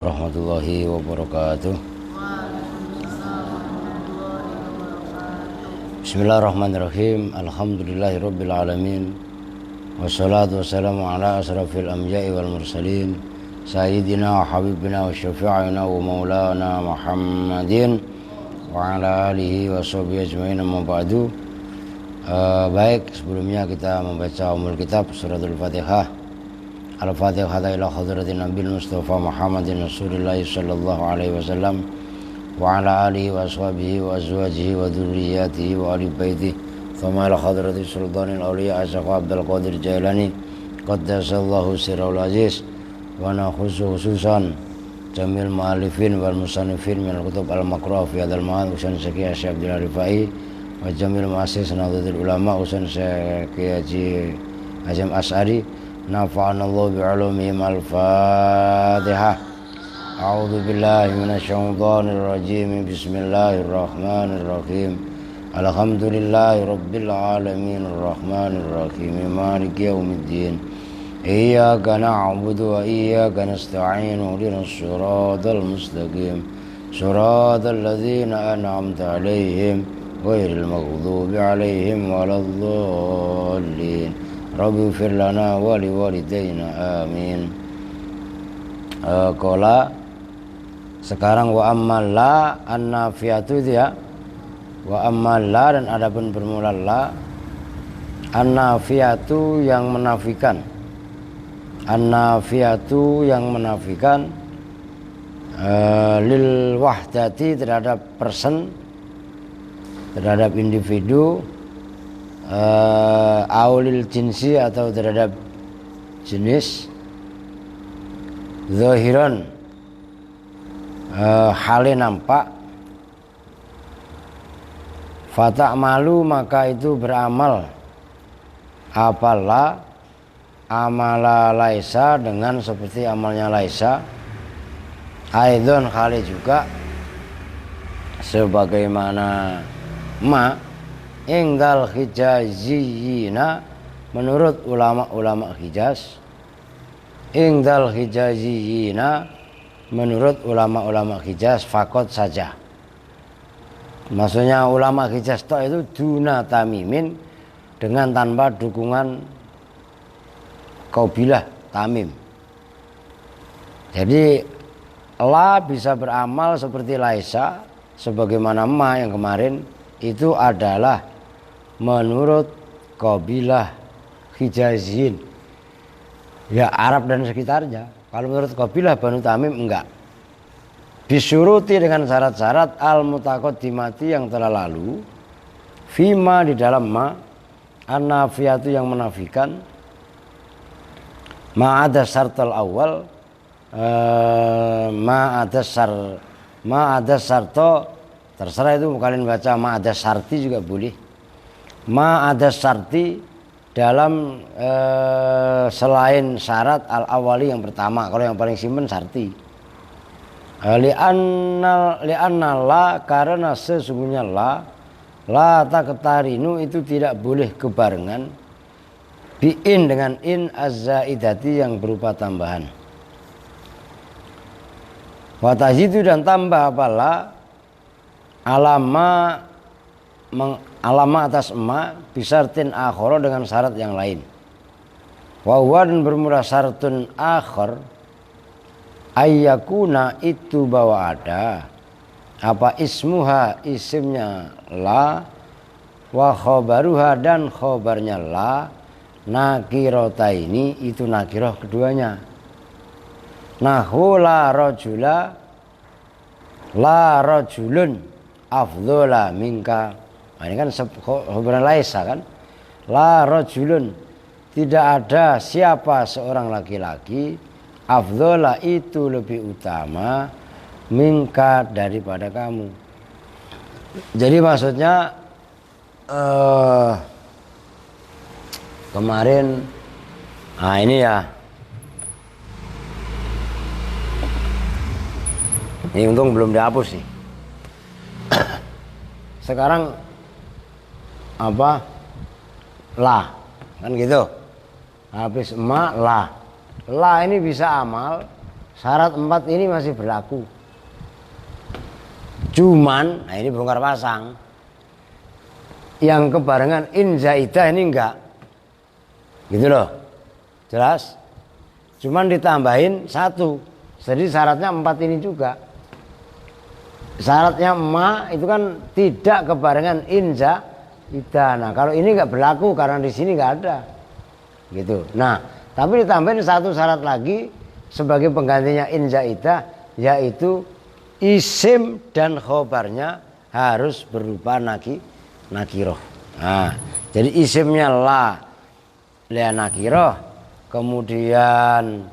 Warahmatullahi wabarakatuh. Bismillahirrahmanirrahim. Alhamdulillahirabbil alamin. Wassalatu wassalamu ala asrafil anbiya'i wal mursalin sayyidina wa habibina wa syafi'ina wa maulana Muhammadin wa ala alihi wa sahbihi ajmain, amma ba'du. Baik, sebelumnya kita membaca umul kitab suratul Fatihah. Al-Fatihah ila hadratin Nabil Mustafa Muhammadin Rasulullah sallallahu alaihi wasallam wa ala alihi wa ashabihi wa azwajihi wa dhurriyyatihi wa ali baitihi thumma ila hadratin sultanil awliya Syekh Abdul Qadir Jailani qaddasallahu sirrul aziz wa khususan jamil mu'allifin wal musannifin min al-kutub al-maqru'ah fi hadzal ma'ad usan Syekh Abdul Rifai wa jamil muassis Nahdlatul Ulama usan Syekh Haji Azam As'ari nafa'anallahu bi'ulumihim. Al-Fatihah. A'udzu billahi minasyaitonir rajim. Bismillahirrahmanirrahim. Alhamdulillahi rabbil alamin arrahmanir rahim maliki yaumiddin. Iyyaka na'budu wa iyyaka nasta'in ihdinas siratal mustaqim siratal ladzina an'amta 'alaihim ghairil maghdubi 'alaihim waladdallin. Rabbi fir lana wa li walidayna amin. Qala sekarang wa ammal la an-nafiyatu itu ya. Wa ammal la, dan adapun bermula la, an-nafiyatu yang menafikan. An-nafiyatu yang menafikan lil wahdati, terhadap person, terhadap individu, aulil jinsi atau terhadap jenis, zahiran hale nampak, fata malu maka itu beramal, apalah amala laisa dengan seperti amalnya laisa, aidon hale juga sebagaimana ma ingdal hijaziyina, menurut ulama-ulama Hijaz. Ingdal hijaziyina, menurut ulama-ulama Hijaz, fakot saja. Maksudnya ulama Hijaz itu duna tamimin, dengan tanpa dukungan kaubilah tamim. Jadi la bisa beramal seperti laisa, sebagaimana ma yang kemarin itu adalah menurut kabilah Hijaziyin, ya Arab dan sekitarnya. Kalau menurut kabilah Banu Tamim enggak. Bisyuruti, dengan syarat-syarat al-mutaqaddimati yang telah lalu, fima di dalam ma, an-nafiyatu yang menafikan, ma'ada syartal awal, ma'ada syarto, terserah itu kalian baca ma'ada syarti juga boleh. Ma'ada syarti, dalam selain syarat al-awali yang pertama. Kalau yang paling simpen syarti. Li'anna la, karena sesungguhnya la taqtarinu, itu tidak boleh kebarengan bi'in, dengan in az-zaidati yang berupa tambahan. Wa tazidu, dan tambah apalah alama atas ma bisartin akhara, dengan syarat yang lain. Wa huwa, dan bermula syaratun akhar, ayyakuna, itu bahwa ada apa ismuha, isimnya la, wa khobaruha, dan khobarnya la, nakirataini, itu nakirah keduanya. Nahu la rajula, la rajulun afdhola minka. Nah, ini kan khobaran laisa kan. La rajulun, tidak ada siapa seorang laki-laki, afdhola, itu lebih utama, minka, daripada kamu. Jadi maksudnya kemarin, nah ini ya, ini untung belum dihapus nih. Sekarang apa, la kan gitu, habis ma la ini bisa amal Syarat 4 ini masih berlaku. Cuman, nah ini bongkar pasang. Yang kebarengan in zaidah ini enggak. Gitu loh. Jelas? Cuman ditambahin 1. Jadi syaratnya 4 ini juga. Syaratnya ma itu kan tidak kebarengan in zaidah. Nah, kalau ini enggak berlaku karena di sini enggak ada. Gitu. Nah, tapi ditambahin 1 syarat lagi sebagai penggantinya in zaidah, yaitu isim dan khobarnya harus berupa nakiroh. Nah, jadi isimnya la nakiroh, kemudian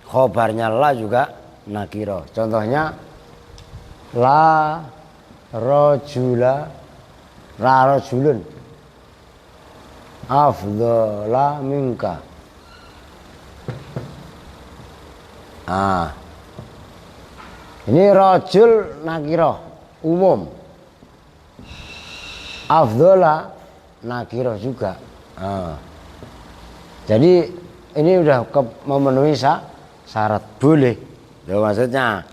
khobarnya la juga nakiroh. Contohnya la rajulun afdhala minka. Ini rajul nakiroh umum, afdhala nakiroh juga. Jadi ini udah memenuhi syarat, boleh. Loh, maksudnya.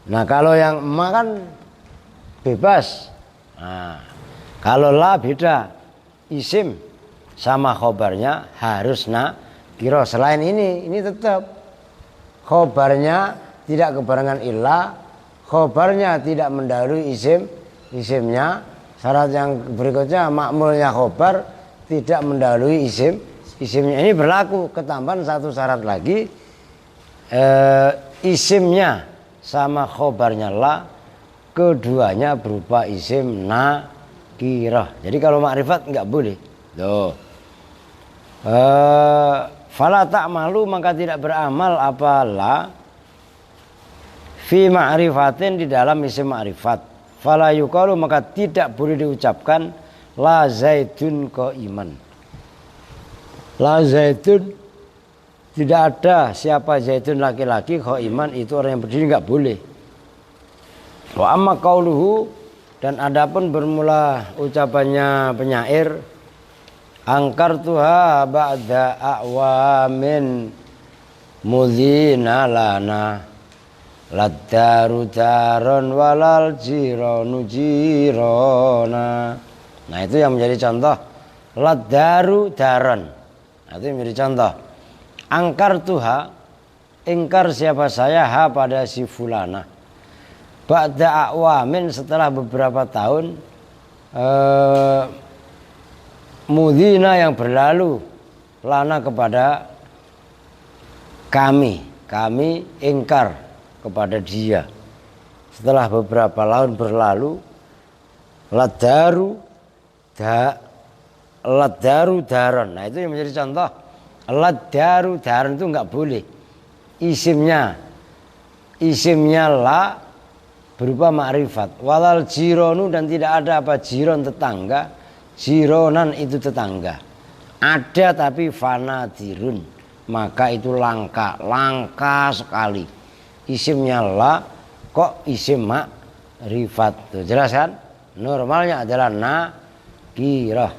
Nah, kalau yang ma kan bebas. Nah, kalau la beda, isim sama khobarnya harus nakiroh. Selain ini tetap khobarnya tidak kebarengan illa, khobarnya tidak mendahului isimnya. Syarat yang berikutnya makmulnya khobar tidak mendahului isimnya. Ini berlaku, ketambahan 1 syarat lagi, isimnya sama khobarnya la, keduanya berupa isim nakirah. Jadi kalau makrifat nggak boleh. Tuh. Fala ta'malu, maka tidak beramal apalah fi ma'rifatin, di dalam isim ma'rifat. Fala yuqalu, maka tidak boleh diucapkan la zaidun qaiman. La zaidun, tidak ada siapa zaidun laki-laki, qaiman itu orang yang berdiri, enggak boleh. Wa amma qauluhu, dan adapun bermula ucapannya penyair, angkartuha ba'da a'wamin mudhina lana laddaru daron walal jironu jirona. Nah, itu yang menjadi contoh. Laddaru daron, nah, itu yang menjadi contoh. Angkar tuha, ingkar siapa saya ha pada si fulana, ba'da a'wamin, setelah beberapa tahun, mudhina yang berlalu, lana kepada kami ingkar kepada dia. Setelah beberapa tahun berlalu, laddaru daron. Nah, itu yang menjadi contoh. Laddaru daron itu enggak boleh. Isimnya la berupa ma'rifat. Walal jironu, dan tidak ada apa jiron, tetangga. Jironan itu tetangga. Ada tapi fanadirun, maka itu langka sekali. Isimnya la kok isim ma'rifat. Tuh, jelas kan? Normalnya adalah nakirah.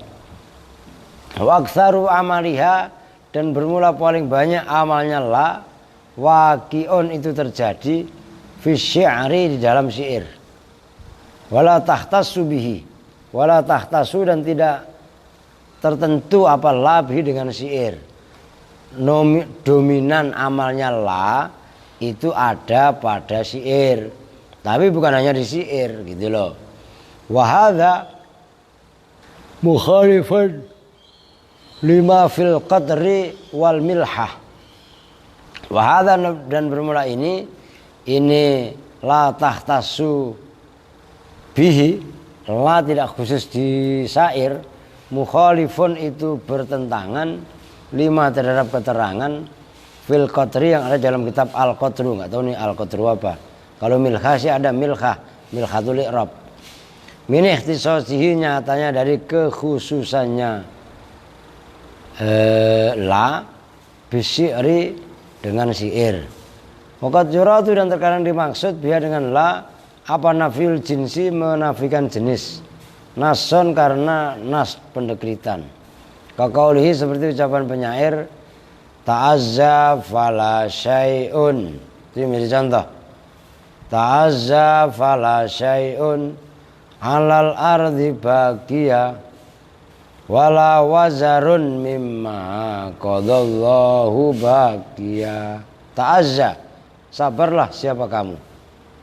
Wa aktsaru amaliha, dan bermula paling banyak amalnya la, waqi'un, itu terjadi fi syi'ri, di dalam syair. Wala tahtassu bihi, wala tahtassu, dan tidak tertentu apa la bihi dengan syair. Dominan amalnya la itu ada pada syair, tapi bukan hanya di syair, gitu loh. Wa hadza mukhalifan lima fil qadri wal milhah. Wa hadza, dan bermula ini la tahtasu bihi, la tidak khusus di syair, mukhalifun itu bertentangan, lima terhadap keterangan fil qadri yang ada dalam kitab Al-Qadru. Enggak tahu nih Al-Qadru apa. Kalau milhah sih ada milhatul i'rab. Min ikhtisasihi, nyatanya dari kekhususannya la bisy'ri, dengan syair. Waqad yuradu, dan terkadang dimaksud biha dengan la apa nafil jinsi, menafikan jenis. Nason, karena nas pendekritan. Kaqaulihi, seperti ucapan penyair, ta'azza fala syai'un Itu menjadi contoh. Ta'azza fala syai'un 'alal ardi baqiya wala wazarun mimma qadallahu baqiya. Ta'azza, sabarlah siapa kamu.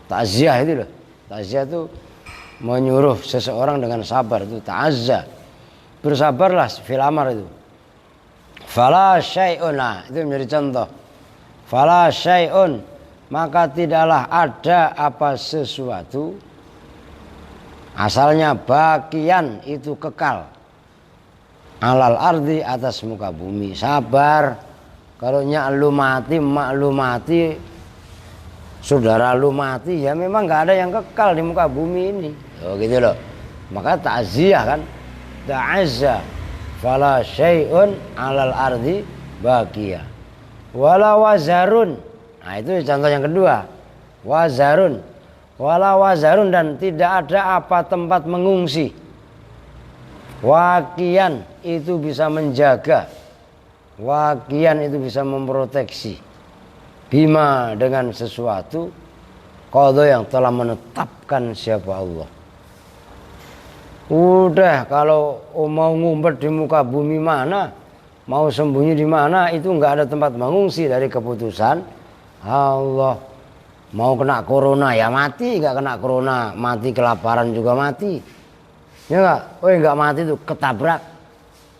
Ta'ziah itu loh. Ta'ziah itu menyuruh seseorang dengan sabar, itu ta'azza. Bersabarlah fil amar itu. Fala syai'un, itu menjadi contoh. Fala syai'un, maka tidaklah ada apa sesuatu asalnya bakian itu kekal alal ardi atas muka bumi. Sabar. Kalau nyak lu mati, mak lu mati, saudara lu mati, ya memang nggak ada yang kekal di muka bumi ini. Oh gitu loh. Maka ta'ziyah kan, ta'azza fala syai'un alal ardi baqiya wala wazarun. Nah itu contoh yang kedua. Wazarun, wala wazarun, dan tidak ada apa tempat mengungsi. Wakian itu bisa menjaga, wakian itu bisa memproteksi. Bima dengan sesuatu qadha yang telah menetapkan siapa Allah. Udah kalau mau ngumpet di muka bumi mana, mau sembunyi di mana, itu nggak ada tempat mengungsi dari keputusan Allah. Mau kena corona ya mati, nggak kena corona mati, kelaparan juga mati. Ya nggak? Oh nggak mati tuh ketabrak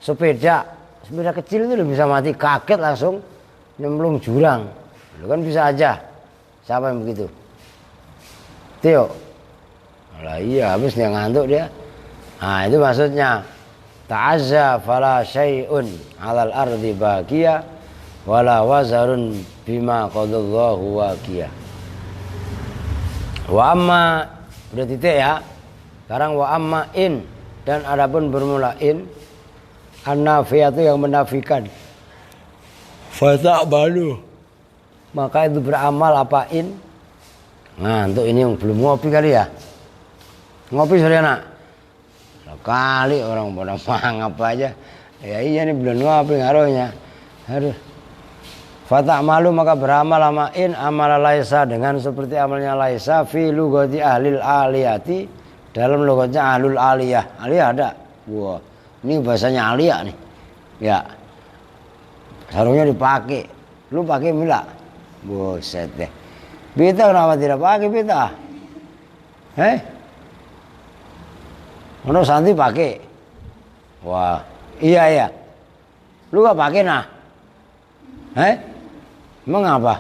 sepeda kecil itu udah bisa mati, kaget langsung nyemplung jurang. Lu kan bisa aja. Siapa yang begitu? Tio. Lah iya, habis dia ngantuk dia. Nah itu maksudnya ta'azza fala syai'un 'alal ardi baqiya wala wazarun bima qadallahu waqiya. Wa amma, udah titik ya. Sekarang wa amma in, dan adapun bermula in an-nafiyatu yang menafikan. Fa ta'malu, maka itu beramal apa in. Nah untuk ini yang belum ngopi kali ya. Ngopi sore nak. Kali orang pada mangap aja. Ya iya nih belum ngopi ngaruhnya. Aduh. Fatah malu, maka beramal sama in amal laisa, dengan seperti amalnya laisa fi lugati ahlil aliyati, dalam logatnya ahlul aliyah. Aliyah ada. Wah, ini bahasanya aliyah nih. Ya. Sarungnya dipakai. Lu pakai mila. Buset deh. Beta kenapa tidak pakai beta? Ono Santi pakai. Wah, iya. Lu gak pakai nah? Emang apa?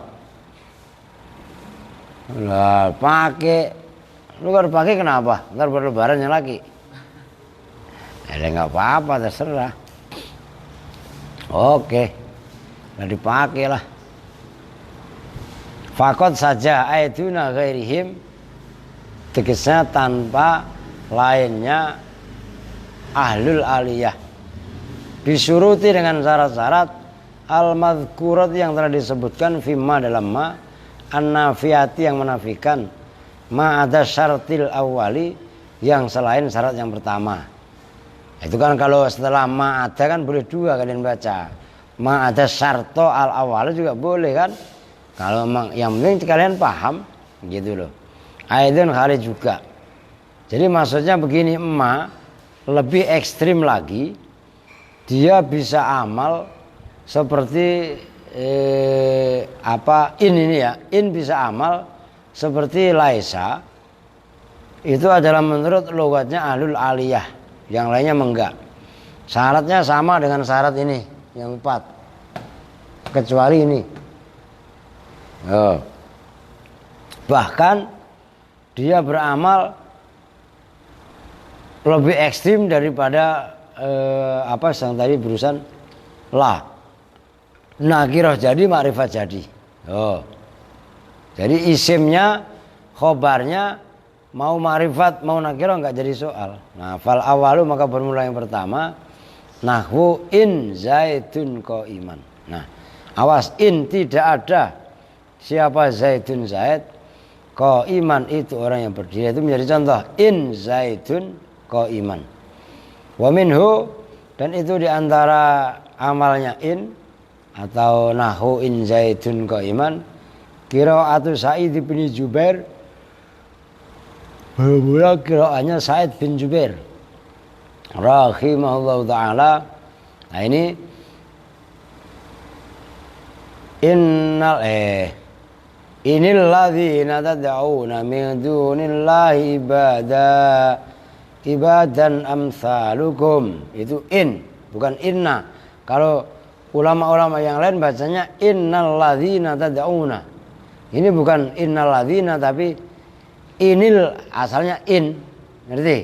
Lah pakai. Lu gak pakai kenapa? Ntar berlebarannya lagi. Nggak apa-apa, terserah. Oke, nggak dipakai lah. Fakot saja aiduna ghairihim, tegasnya tanpa lainnya ahlul aliyah, disuruti dengan syarat-syarat al-madhkurat yang telah disebutkan fima dalam ma an-nafiyati yang menafikan ma ada syaratil awali yang selain syarat yang pertama. Itu kan kalau setelah ma ada kan boleh dua kalian baca. Ma ada syarto al-awali juga boleh kan. Kalau memang yang penting kalian paham gitu loh. Aidun kali juga. Jadi maksudnya begini, emak lebih ekstrim lagi, dia bisa amal seperti ini ya, in bisa amal seperti laisa. Itu adalah menurut logatnya ahlul aliyah, yang lainnya enggak. Syaratnya sama dengan syarat ini, yang 4, kecuali ini. Bahkan dia beramal lebih ekstrim daripada yang tadi berusan lah. Nakirah jadi, makrifat jadi. Jadi isimnya, khobarnya mau makrifat mau nakirah nggak jadi soal. Nah, fal awalu, maka bermula yang pertama, nahwu in zaidun qaiman. Nah, awas, in tidak ada siapa zaidun zaid, qaiman itu orang yang berdiri, itu menjadi contoh. In zaidun qaiman. Wa minhu, dan itu diantara amalnya in atau nahu in zaidun qaiman, Qiraatu Sa'id bin Jubair bermula qiraatnya Sa'id bin Jubair rahimahullahu taala. Nah ini Inil ladzina tad'una min dunillahi ibadan amsalukum. Itu bukan inna. Kalau ulama-ulama yang lain bacanya innal ladzina tad'una. Ini bukan innal ladzina tapi inil, asalnya ngerti?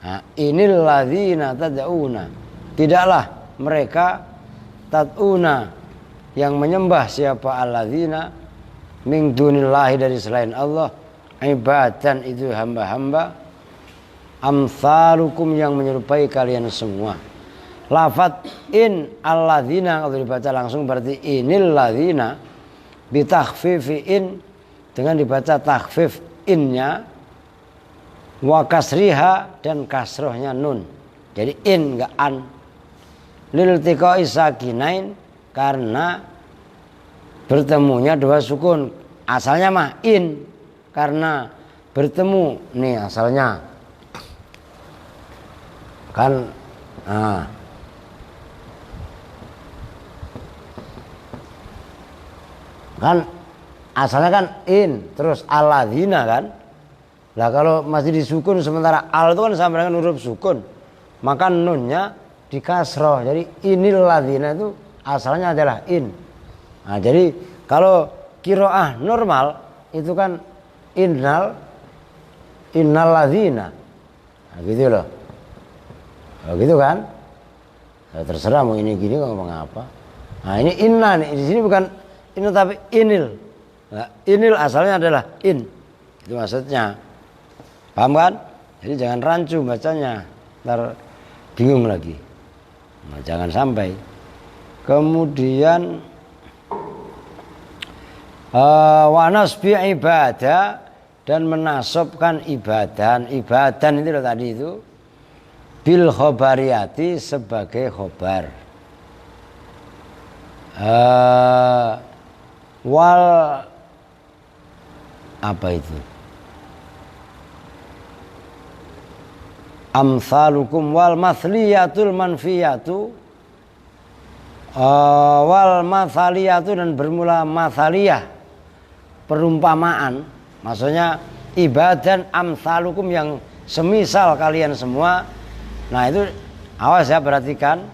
Nah, inil ladzina tad'una. Tidaklah mereka tad'una yang menyembah siapa alladzina min dunillahi dari selain Allah, ibadan itu hamba-hamba, amsalukum yang menyerupai kalian semua. Lafaz in alladzina kalau dibaca langsung berarti inil ladzina, bitakhfifi dengan dibaca takhfif innya, wa kasriha dan kasrohnya nun. Jadi enggak an. Lil tiqai sakinain karena bertemunya dua sukun. Asalnya mah karena bertemu nih asalnya kan. Kan asalnya kan terus alladzina kan. Lah kalau masih disukun sementara al itu kan sama dengan huruf sukun, maka nunnya dikasroh. Jadi inil ladzina itu asalnya adalah Nah, jadi kalau qiraah normal itu kan innal ladzina. Nah, gitu loh. Oh, gitu kan? Ya, terserah mau ini gini ngomong apa. Nah, ini inna nih. Di sini bukan ini tapi inil. Nah, inil asalnya adalah Itu maksudnya. Paham kan? Jadi jangan rancu bacanya. Ntar bingung lagi. Nah, jangan sampai. Kemudian wa nasbi ibadah dan menasobkan ibadan itu loh tadi itu bil khobariyati sebagai khobar. Wal apa itu? Amsalukum wal mathliyatul manfiyatu wal mathaliyatu dan bermula mathaliyah perumpamaan, maksudnya ibadan amsalukum yang semisal kalian semua. Nah itu awas ya, perhatikan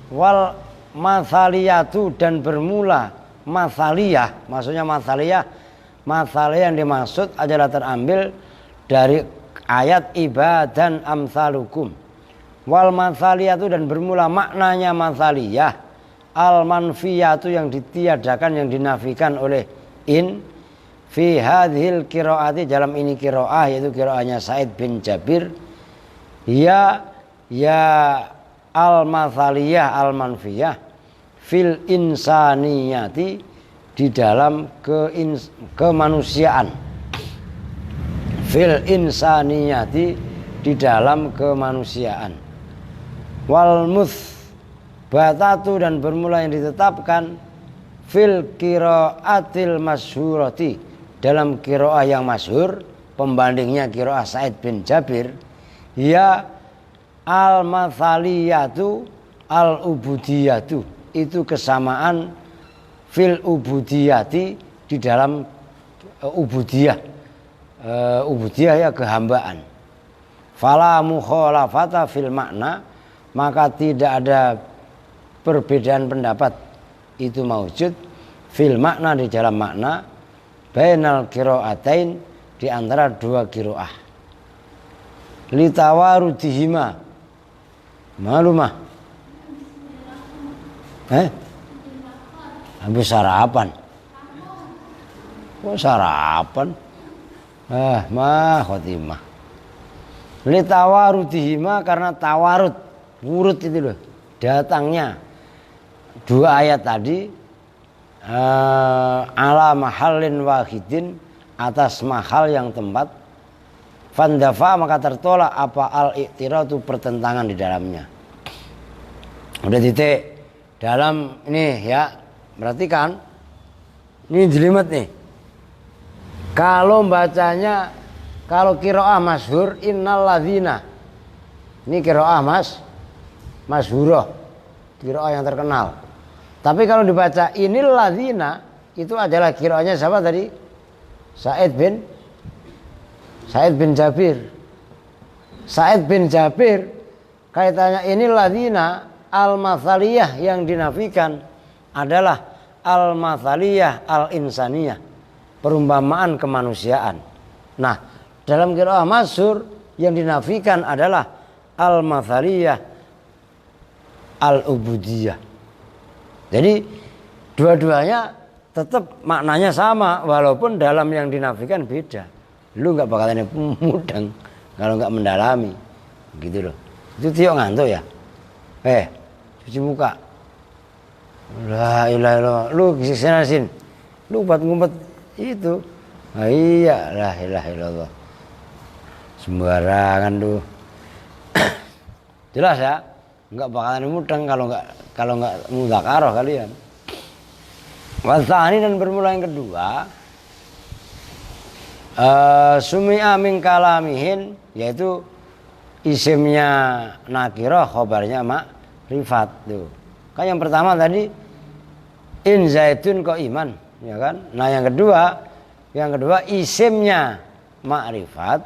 wal mathaliyatu dan bermula mathaliyah, maksudnya mathaliyah yang dimaksud adalah terambil dari ayat ibadan amsalukum. Wal mathaliyatu dan bermula maknanya mathaliyah al manfiyatu yang ditiadakan, yang dinafikan oleh fi hadhil qiraati dalam ini qiraah, yaitu qiraahnya Sa'id bin Jabir, ya al mathaliyah al manfiyah fil insaniyati di dalam kemanusiaan, fil insaniyati di dalam kemanusiaan, wal muthbatatu dan bermula yang ditetapkan fil qiraatil masyhurati dalam qiraah yang masyhur, pembandingnya qiraah Sa'id bin Jabir, ya al mathaliyatu al ubudiyatu, itu kesamaan fil ubudiyati di dalam ubudiyah. Ubudiyah ya kehambaan. Fala mukhalafata fil makna, maka tidak ada perbedaan pendapat itu maujud fil makna di dalam makna, bainal qiraatain di antara dua qiraah, litawarudihima malumah. Habis sarapan. Kok sarapan? Khotimah. Litawarudihima karena tawarud, wurud itu loh, datangnya dua ayat tadi ala mahallin wahidin, atas mahal yang tempat, fandafa maka tertolak apa al-i'tiradu pertentangan di dalamnya. Udah titik dalam ini ya, perhatikan ini jelimet nih. Kalau bacanya, kalau qiraah masyhur innal ladzina. Ini qiraah masyhurah. Qiraah yang terkenal. Tapi kalau dibaca inil ladzina, itu adalah qiraahnya siapa tadi? Sa'id bin Jabir. Sa'id bin Jabir kaitannya inil ladzina al-mathaliyah yang dinafikan adalah al-mathaliyah al-insaniyah, perumpamaan kemanusiaan. Nah, dalam qiraah masyhur yang dinafikan adalah al-mathaliyah al-ubudiyah. Jadi dua-duanya tetap maknanya sama walaupun dalam yang dinafikan beda. Lu nggak bakalan mudeng kalau nggak mendalami, gitu loh. Itu Tio ngantuk ya? Cuci muka. La ilaha illallah. Lu kesini, lu ngumpet itu. Nah, iya, la ilaha illallah. Sembarangan tuh. Jelas ya? Enggak bakalan mudeng kalau enggak mudzakarah kalian. Wasani dan bermula yang kedua, sumi'a min kalamihin, yaitu isimnya nakirah, khobarnya makrifat tuh. Kan yang pertama tadi in zaitun iman, ya kan? Nah, yang kedua isimnya makrifat,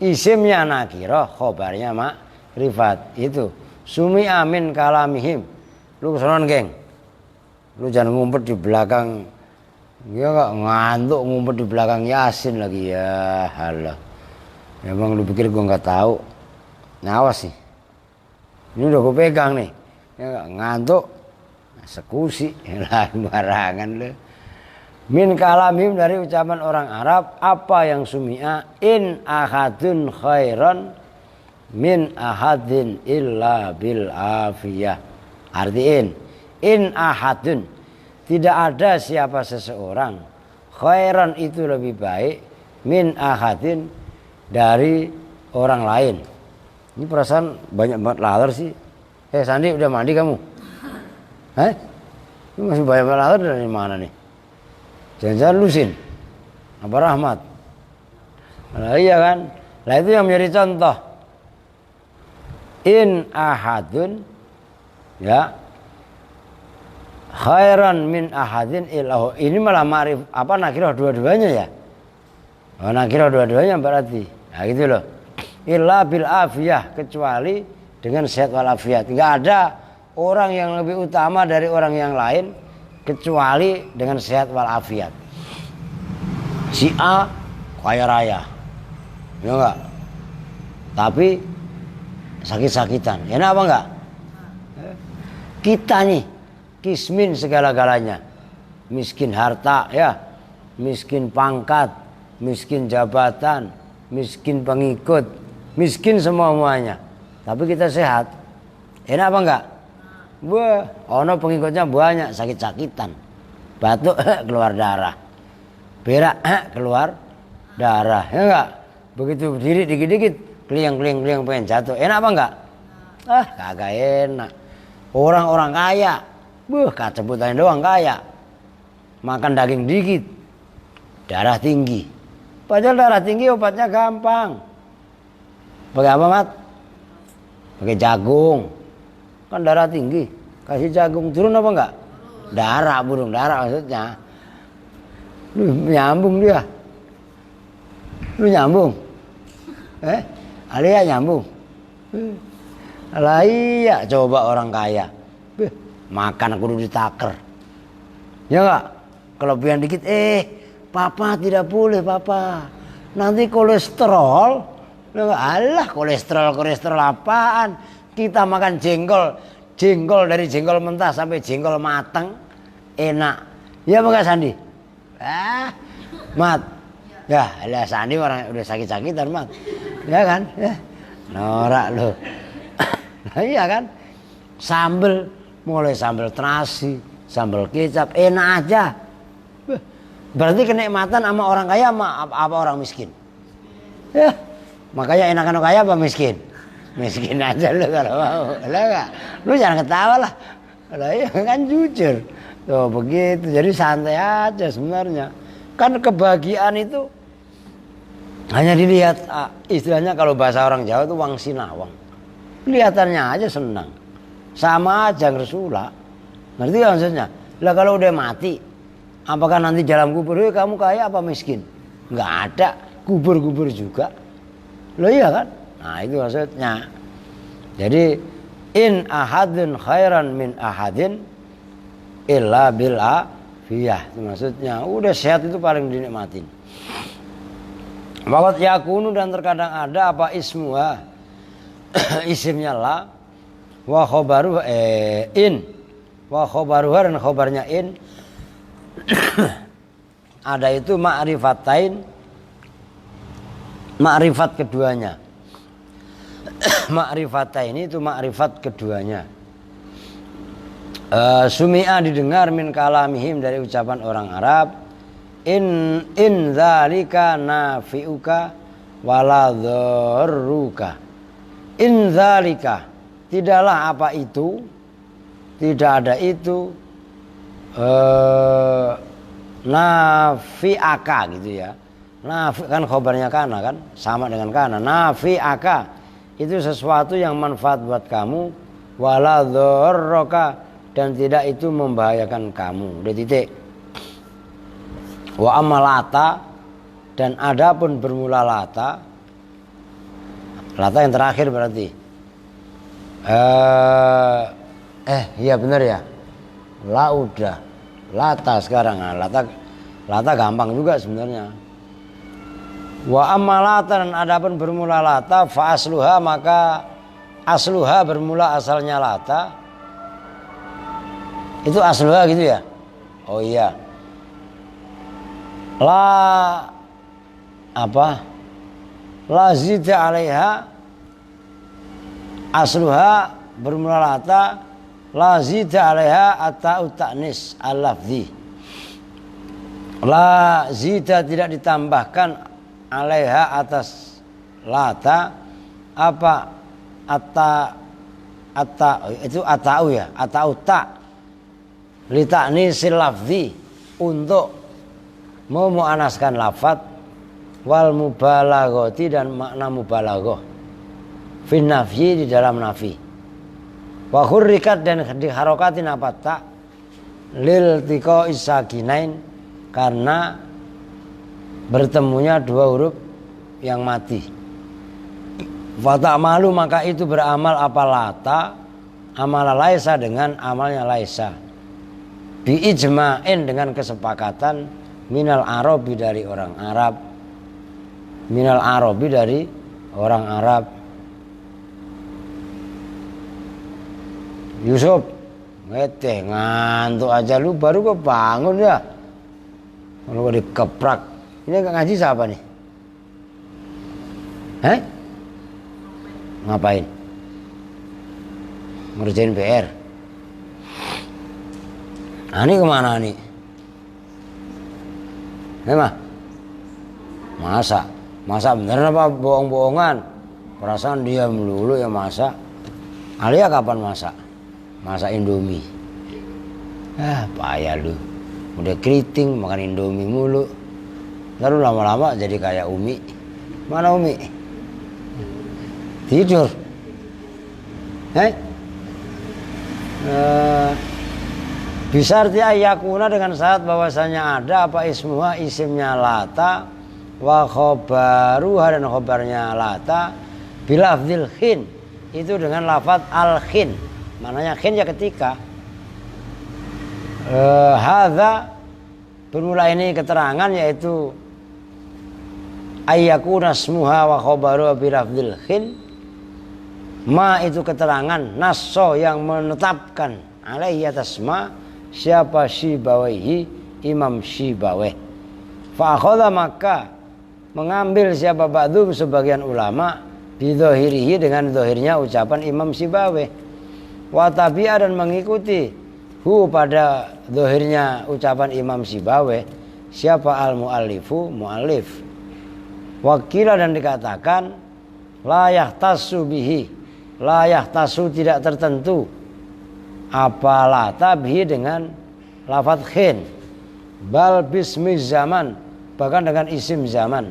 isimnya nakirah, khobarnya makrifat. Itu sumi'a min kalamihim. Lu kesonon, geng. Lu jangan ngumpet di belakang. Ya enggak ngantuk ngumpet di belakang Yasin lagi ya. Halah. Emang lu pikir gua enggak tahu? Nah, awas sih. Ini udah gua pegang nih. Ya enggak ngantuk. Eksekusi. Lah barangan lu. Min kalamim dari ucapan orang Arab, apa yang sumi'a in ahadun khairan min ahadin illa bil afiyah. Artiin in ahadun, tidak ada siapa seseorang khairan itu lebih baik min ahadin dari orang lain. Ini perasaan banyak banget laler sih. Sandi udah mandi kamu? Ini masih banyak banget laler dari mana nih? Jangan-jangan lusin apa Rahmat? Nah, iya kan? Nah, itu yang menjadi contoh. In ahadun, ya, khairan min ahadin illahu. Ini malah ma'rif nakirah dua-duanya ya. Nakirah dua-duanya berarti. Nah, gitu loh. Illa bil afiyah, kecuali dengan sehat wal afiat. Enggak ada orang yang lebih utama dari orang yang lain kecuali dengan sehat wal afiat. Si A kaya raya. Ya enggak? Tapi sakit-sakitan. Enak apa enggak? Kita nih kismin segala-galanya, miskin harta ya, miskin pangkat, miskin jabatan, miskin pengikut, miskin semuanya. Tapi kita sehat, enak apa enggak? Wah, ono pengikutnya banyak, sakit-sakitan, batuk keluar darah, berak keluar darah, ya enggak? Begitu berdiri dikit-dikit, kliang pengen jatuh, enak apa enggak? Kagak enak. Orang-orang kaya, kacebutannya doang kaya, makan daging dikit, darah tinggi. Padahal darah tinggi obatnya gampang. Pakai apa, Mat? Pakai jagung. Kan darah tinggi, kasih jagung turun apa enggak? Darah, burung darah maksudnya. Lu nyambung dia. Lu nyambung? Alia nyambung? Lah iya, coba orang kaya. Makan kudu ditaker. Ya enggak? Kelebihan dikit, papa tidak boleh papa. Nanti kolesterol. Alah, kolesterol apaan? Kita makan jengkol dari jengkol mentah sampai jengkol matang, enak. Ya enggak Sandi? Mat. Ya, lah Sandi orang udah sakit-sakitan, Mat. Ya kan? Ya. Norak lu. Nah, iya kan? Sambel, mulai sambel terasi, sambel kecap, enak aja. Berarti kenikmatan sama orang kaya sama apa orang miskin? Ya, makanya enakan orang kaya apa miskin? Miskin aja lu kalau mau. Lah enggak? Lu jangan ketawa lah. Lah iya kan jujur. Tuh begitu. Jadi santai aja sebenarnya. Kan kebahagiaan itu hanya dilihat, istilahnya kalau bahasa orang Jawa itu wang sinawang. Kelihatannya aja senang. Sama aja ngersula. Ngerti gak maksudnya? Lah kalau udah mati, apakah nanti dalam kubur kamu kaya apa miskin? Nggak ada. Kubur-kubur juga. Loh iya kan? Nah itu maksudnya. Jadi in ahadun khairan min ahadin illa bil afiyah. Itu maksudnya udah sehat itu paling dinikmatin. Waqad yakunu dan terkadang ada apa ismuha isimnya la wa khobaru in wa khobaruha dan khobarnya in ada itu ma'rifatain, ma'rifat keduanya. Ma'rifatain itu ma'rifat keduanya. Sumi'a didengar min kalamihim dari ucapan orang Arab. In dzalika nafi'uka wala dzarruka. In dzalika, tidaklah apa itu, tidak ada itu nafi'aka gitu ya. Nafi kan khobarnya kana kan, sama dengan kana. Nafi'aka itu sesuatu yang manfaat buat kamu, wala dzarraka dan tidak itu membahayakan kamu. Udah titik. Wa amalata dan adapun bermula lata yang terakhir berarti iya benar ya, la udah lata sekarang. Nah, lata gampang juga sebenarnya. Wa amalata dan adapun bermula lata fa asluha maka asluha bermula asalnya lata itu asluha gitu ya. Oh iya, la apa la zida alaiha asluha bermula lata la zida alaiha ata'u ta'nis al-lafzi. La zida tidak ditambahkan alaiha atas lata apa ata itu ata'u ya, ata'u ta li ta'nisil lafzi untuk memuanaskan lafaz wal mubalaghati dan makna mubalaghah fin nafyi di dalam nafi. Wa hurrikat dan diharokatin apa tak lil tiqa isakinain karena bertemunya dua huruf yang mati. Fata malu maka itu beramal apa lata amala laisa dengan amalnya laisa. Bi ijma'in dengan kesepakatan minal arabi dari orang Arab. Minal arabi dari orang Arab. Yusuf, ngeteh ngantuk aja lu baru kok bangun ya. Kalau dikeprak. Ini enggak ngaji siapa nih? Ngapain? Ngerjain PR. Nah, ini kemana nih? Mah? Masa beneran apa bohong-bohongan? Perasaan dia melulu ya masa. Alia kapan masak? Masak Indomie. Payah lu. Udah keriting makan Indomie mulu. Lalu lama-lama jadi kayak Umi. Mana Umi? Tidur. Bisa arti ayakuna dengan syarat bahwasanya ada apa ismuha isimnya lata wa khobaruha dan khobarnya lata bilafdil khin itu dengan lafaz al khin. Maknanya khin ya ketika. Hadza bermula ini keterangan yaitu ayyakuna ismuha wa khobaruha bilafdil khin. Ma itu keterangan nasso yang menetapkan alaihi atas ma siapa Syibawaihi Imam Syibawih. Fa akhadha maka mengambil siapa ba'dhum sebagian ulama bidhahirihi dengan zahirnya ucapan Imam Syibawih. Wa tabi'a dan mengikuti hu pada zahirnya ucapan Imam Syibawih siapa al-muallifu muallif. Wakila dan dikatakan la yahtassu bihi la yahtassu tidak tertentu apa lata bihi dengan lafaz khin bal bismi zaman, bahkan dengan isim zaman.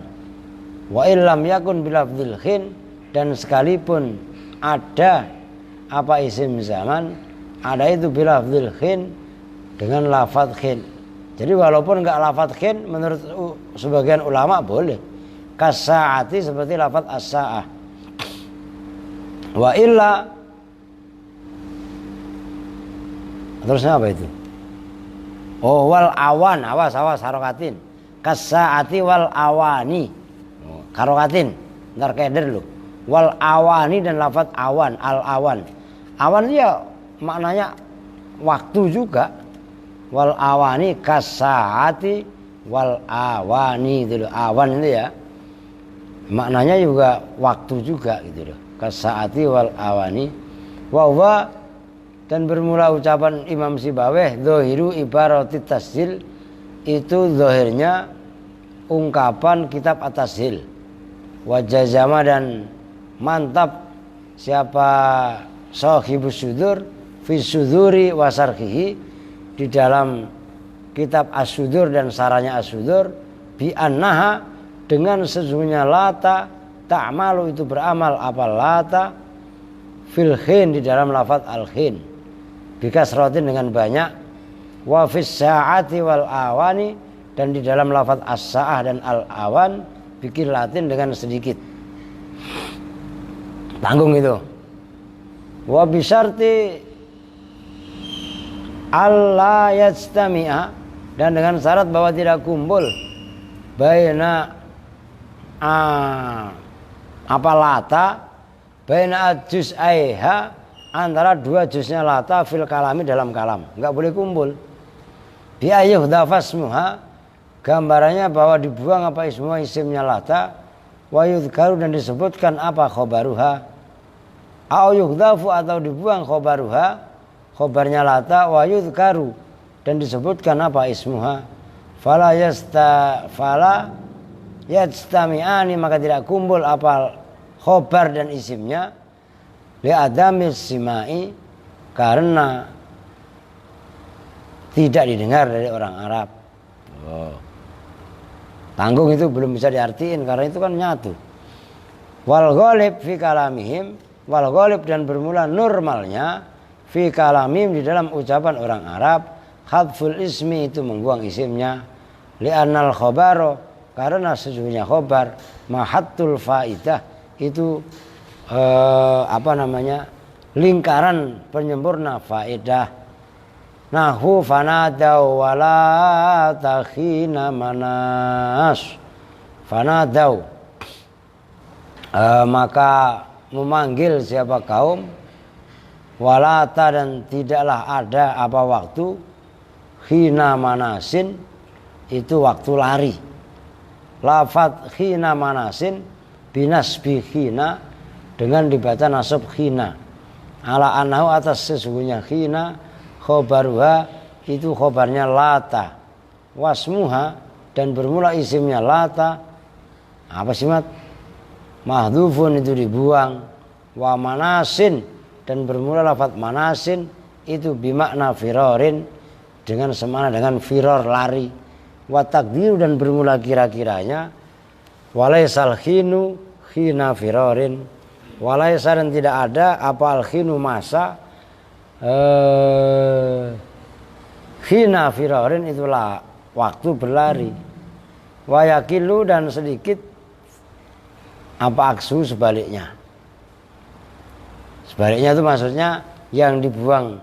Wa illam yakun bilafdzil khin, dan sekalipun ada apa isim zaman, ada itu bilafdzil khin, dengan lafadz khin. Jadi walaupun enggak lafadz khin, menurut sebagian ulama boleh. Kasaati seperti lafadz as-saah. Wa illa, terusnya apa itu? Oh, wal awan, awas harokatin. Kasaati wal awani, harokatin, ntar keder lu. Wal awani dan lafadz awan, al awan. Awan itu ya maknanya waktu juga. Wal awani kasaati wal awani itu loh. Awan itu ya maknanya juga waktu juga gitu loh. Kasaati wal awani. Wa dan bermula ucapan Imam Sibaweh, dzahiru ibaratit tashil, itu zahirnya ungkapan kitab at-tashil. Wa jazama dan mantap siapa sahibus sudur fi suduri wa sarhihi, di dalam kitab as-sudur dan saranya as-sudur, bi annaha, dengan sesungguhnya lata ta'malu itu beramal apa lata fil khin, di dalam lafadz al khin, bikasratin dengan banyak, wa fis sa'ati wal awani, dan di dalam lafadz as-sa'ah dan al awan bikilatin dengan sedikit. Tanggung itu. Wa bisyarti alla yajtami'a, dan dengan syarat bahwa tidak kumpul baina apa lata baina juz'aiha, antara dua juznya lata fil kalami, dalam kalam, enggak boleh kumpul. Bi ayyuhdafasmuha, gambarannya bahwa dibuang apa ismuha, isimnya lata, wa yudhkaru, dan disebutkan apa khobaruha, au yuhdhafu, atau dibuang khobaruha, khobarnya lata, wa yudhkaru, dan disebutkan apa ismuha, fala yajtami'ani, maka tidak kumpul apa khobar dan isimnya, li adamis simai, karena tidak didengar dari orang Arab. Tanggung itu belum bisa diartiin karena itu kan nyatu. Wal ghalib fi kalamihim, wal ghalib, dan bermula normalnya fi kalamihim, di dalam ucapan orang Arab, khadful ismi, itu membuang isimnya, li annal khabaro, karena sesungguhnya khobar mahattul faidah, itu lingkaran penyempurna faedah. Nahu fanadau wala takhina manas, fanadau, maka memanggil siapa kaum, walata, dan tidaklah ada apa waktu, khina manasin, itu waktu lari. Lafadz khina manasin binasbi khina, dengan dibaca nasab khina, ala anahu, atas sesungguhnya khina, khobaruha, itu khobarnya lata, wasmuha, dan bermula isimnya lata, apa sih mat? Mahdhufun, itu dibuang, wa manasin, dan bermula lafadz manasin, itu bimakna firorin, dengan semana dengan firor, lari. Wa takdiru, dan bermula kira-kiranya, walaisal khinu khina firorin, walaisa, dan tidak ada apa al khinu masa khina firorin, itulah waktu berlari. Wa yakilu, dan sedikit apa aksu, sebaliknya. Sebaliknya itu maksudnya yang dibuang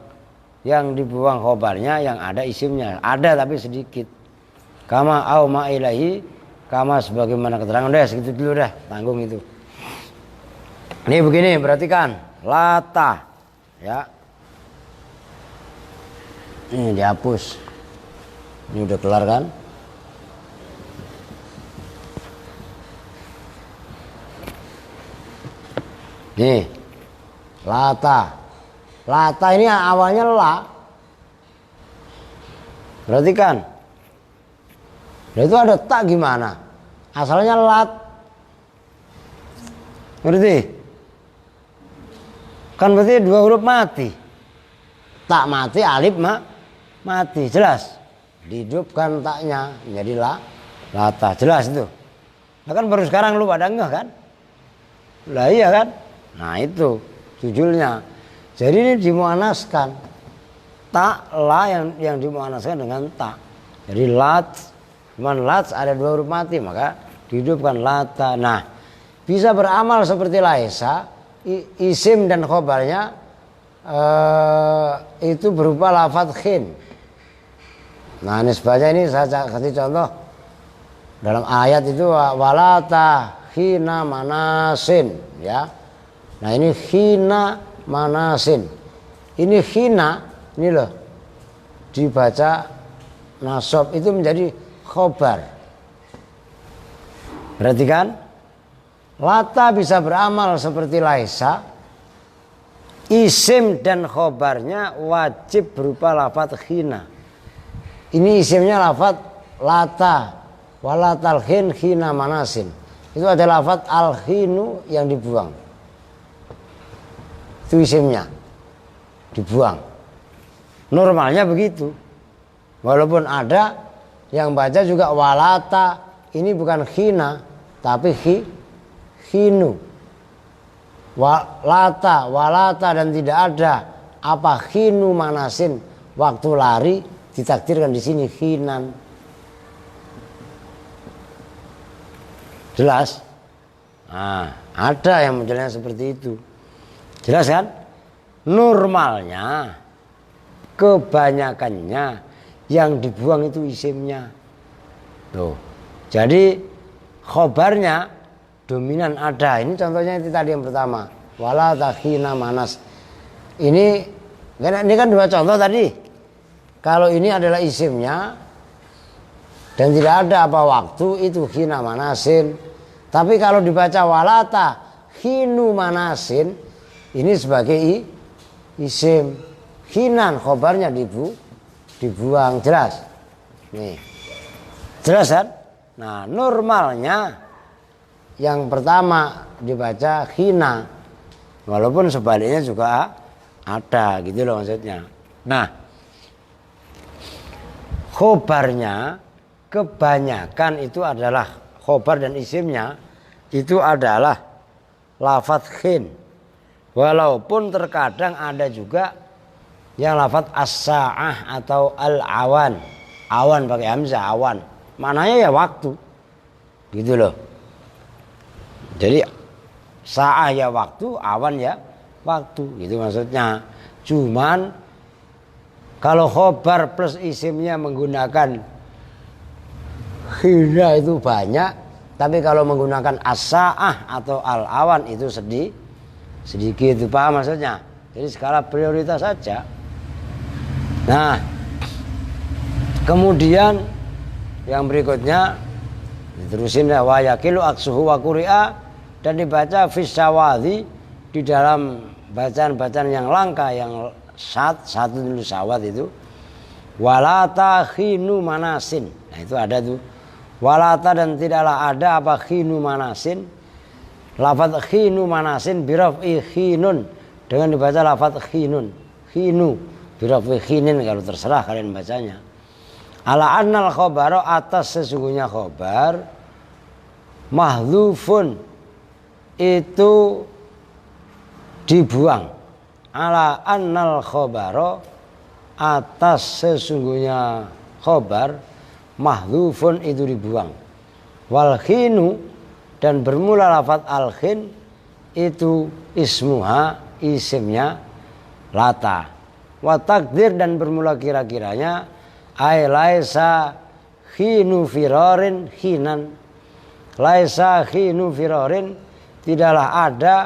khobarnya, yang ada isimnya, ada tapi sedikit. Kama au ma ilahi, kama sebagaimana keterangan. Udah segitu dulu dah, tanggung itu. Ini begini, perhatikan, lata, ya. Ini dihapus. Ini udah kelar kan? Nih, lata. Lata ini awalnya la. Perhatikan. Nah, itu ada tak gimana? Asalnya lat. Ngerti? Kan berarti dua huruf mati. Tak mati, alif mati, jelas. dihidupkan taknya menjadi lata. Jelas itu. Nah kan baru sekarang lu pada ngeh kan? Lah iya kan? Nah itu judulnya. Jadi ini dimuannaskan. Ta la yang dimuannaskan dengan ta. Jadi lat, cuman lat ada 2 huruf mati maka dihidupkan lata. Nah, bisa beramal seperti laisa, isim dan khobarnya itu berupa lafadz khin. Nah, nisbahnya ini saya kasih contoh. Dalam ayat itu walata khina manasin ya. Nah, ini khina manasin. Ini khina, ini loh. Dibaca nasab itu menjadi khobar. Perhatikan, lata bisa beramal seperti laisa. Isim dan khobarnya wajib berupa lafadz khina. Ini isimnya lafadz lata, walatal khin khina manasin. Itu ada lafadz al khinu yang dibuang. Itu isimnya dibuang. Normalnya begitu. Walaupun ada yang baca juga walata, ini bukan khina tapi khinu. Walata dan tidak ada apa khinu manasin waktu lari ditakdirkan di sini khinan. Jelas? Nah, ada yang modelnya seperti itu. Jelas kan? Normalnya kebanyakannya yang dibuang itu isimnya. Tuh. Jadi khobarnya dominan ada. Ini contohnya itu tadi yang pertama. Wala takhina manas. Ini kan 2 contoh tadi. Kalau ini adalah isimnya dan tidak ada apa waktu itu khina manasin. Tapi kalau dibaca walata khinu manasin ini sebagai isim. Khinan khobarnya dibuang. Jelas? Nih. Jelas kan? Nah, normalnya yang pertama dibaca khina. Walaupun sebaliknya juga ada gitu loh maksudnya. Nah, khobarnya kebanyakan itu adalah khobar dan isimnya itu adalah lafadz khin. Walaupun terkadang ada juga yang lafadz as-sa'ah atau al-awan. Awan pakai hamzah, awan. Maknanya ya waktu. Gitu loh. Jadi sa'ah ya waktu, awan ya waktu. Gitu maksudnya. Cuman kalau khobar plus isimnya menggunakan khina itu banyak. Tapi kalau menggunakan as-sa'ah atau al-awan itu sedikit. Paham maksudnya? Jadi skala prioritas saja. Nah, kemudian yang berikutnya diterusin wa yaqilu aksuhu wa quri'a dan dibaca fis syawadhi di dalam bacaan-bacaan yang langka yang satu dulu sawad itu walata khinu manasin. Nah, itu ada tuh. Walata dan tidaklah ada apa khinu manasin. Lafadz khinu manasin biraf'i khinun dengan dibaca lafadz khinun. Khinu biraf'i khinin kalau terserah kalian bacanya. Ala annal khabara atas sesungguhnya khabar mahdzufun itu dibuang. Ala annal khabara atas sesungguhnya khabar mahdzufun itu dibuang. Wal khinu dan bermula lafadz al khin itu ismuha isimnya lata. Wa takdir dan bermula kira-kiranya ay laisa khinu firarin khinan. Laisa khinu firarin tidaklah ada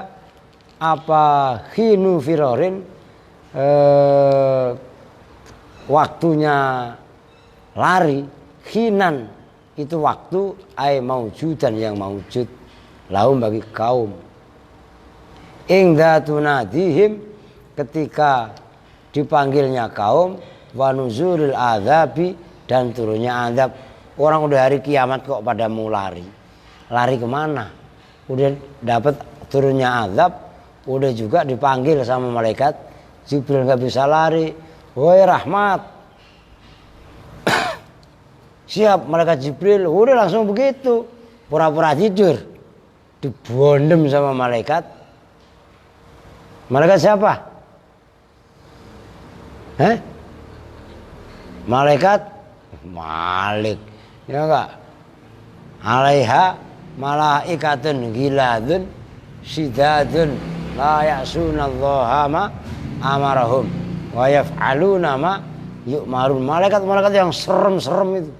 apa khinu firarin waktunya lari. Khinan itu waktu ay maujudan yang maujud lahum bagi kaum. Ingda tunadihim ketika dipanggilnya kaum wa nuzulil adzabi dan turunnya azab. Orang udah hari kiamat kok pada mau lari. Lari kemana? Udah dapat turunnya azab, udah juga dipanggil sama malaikat Jibril, nggak bisa lari. Woi rahmat, Siap, malaikat Jibril. Udah langsung begitu. Pura-pura tidur. Dibondem sama malaikat. Malaikat siapa? Malaikat Malik. Ya enggak? Alaiha malaikatun giladun sidadun la ya'sunallaha ma amarahum wa yaf'aluna ma yu'marun. Malaikat-malaikat yang serem-serem itu.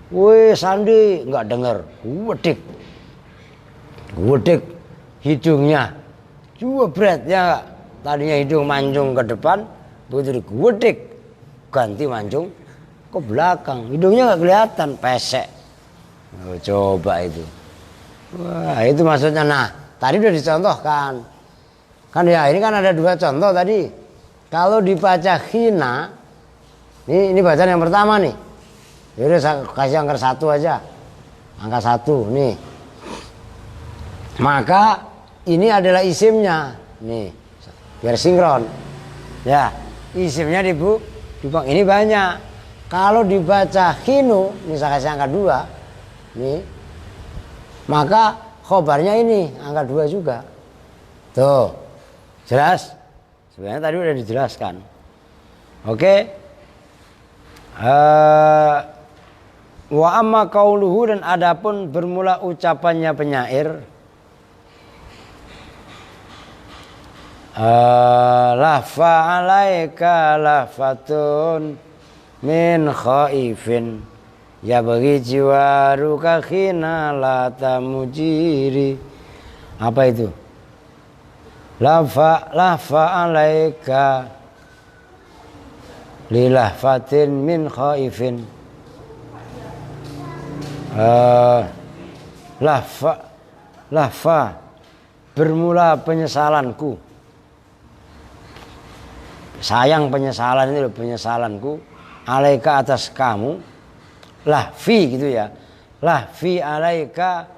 Wih, sandi enggak dengar. Wedik hidungnya. Jebret ya. Tadinya hidung mancung ke depan, begitu digwedik ganti mancung ke belakang. Hidungnya enggak kelihatan, pesek. Oh, coba itu. Wah, itu maksudnya. Nah, tadi udah dicontohkan. Kan ya, ini kan ada 2 contoh tadi. Kalau dibaca khina, ini bacaan yang pertama nih. Yaudah saya kasih angka 1 aja. Angka 1 nih. Maka ini adalah isimnya. Nih, biar sinkron. Ya, isimnya ini banyak. Kalau dibaca khinu, ini saya kasih angka 2. Nih, maka khobarnya ini angka 2 juga. Tuh, jelas? Sebenarnya tadi udah dijelaskan. Oke. Wa amma qauluhu, dan adapun bermula ucapannya penyair. Lafa alaika lafatun min khaifin ya bagi jiwaruka khina la tamujiri. Apa itu? Lafa alaika lilahfatin min khaifin. Lafa bermula penyesalanku. Sayang penyesalan itu, penyesalanku alaika atas kamu. Lahfi gitu ya. Lahfi alaika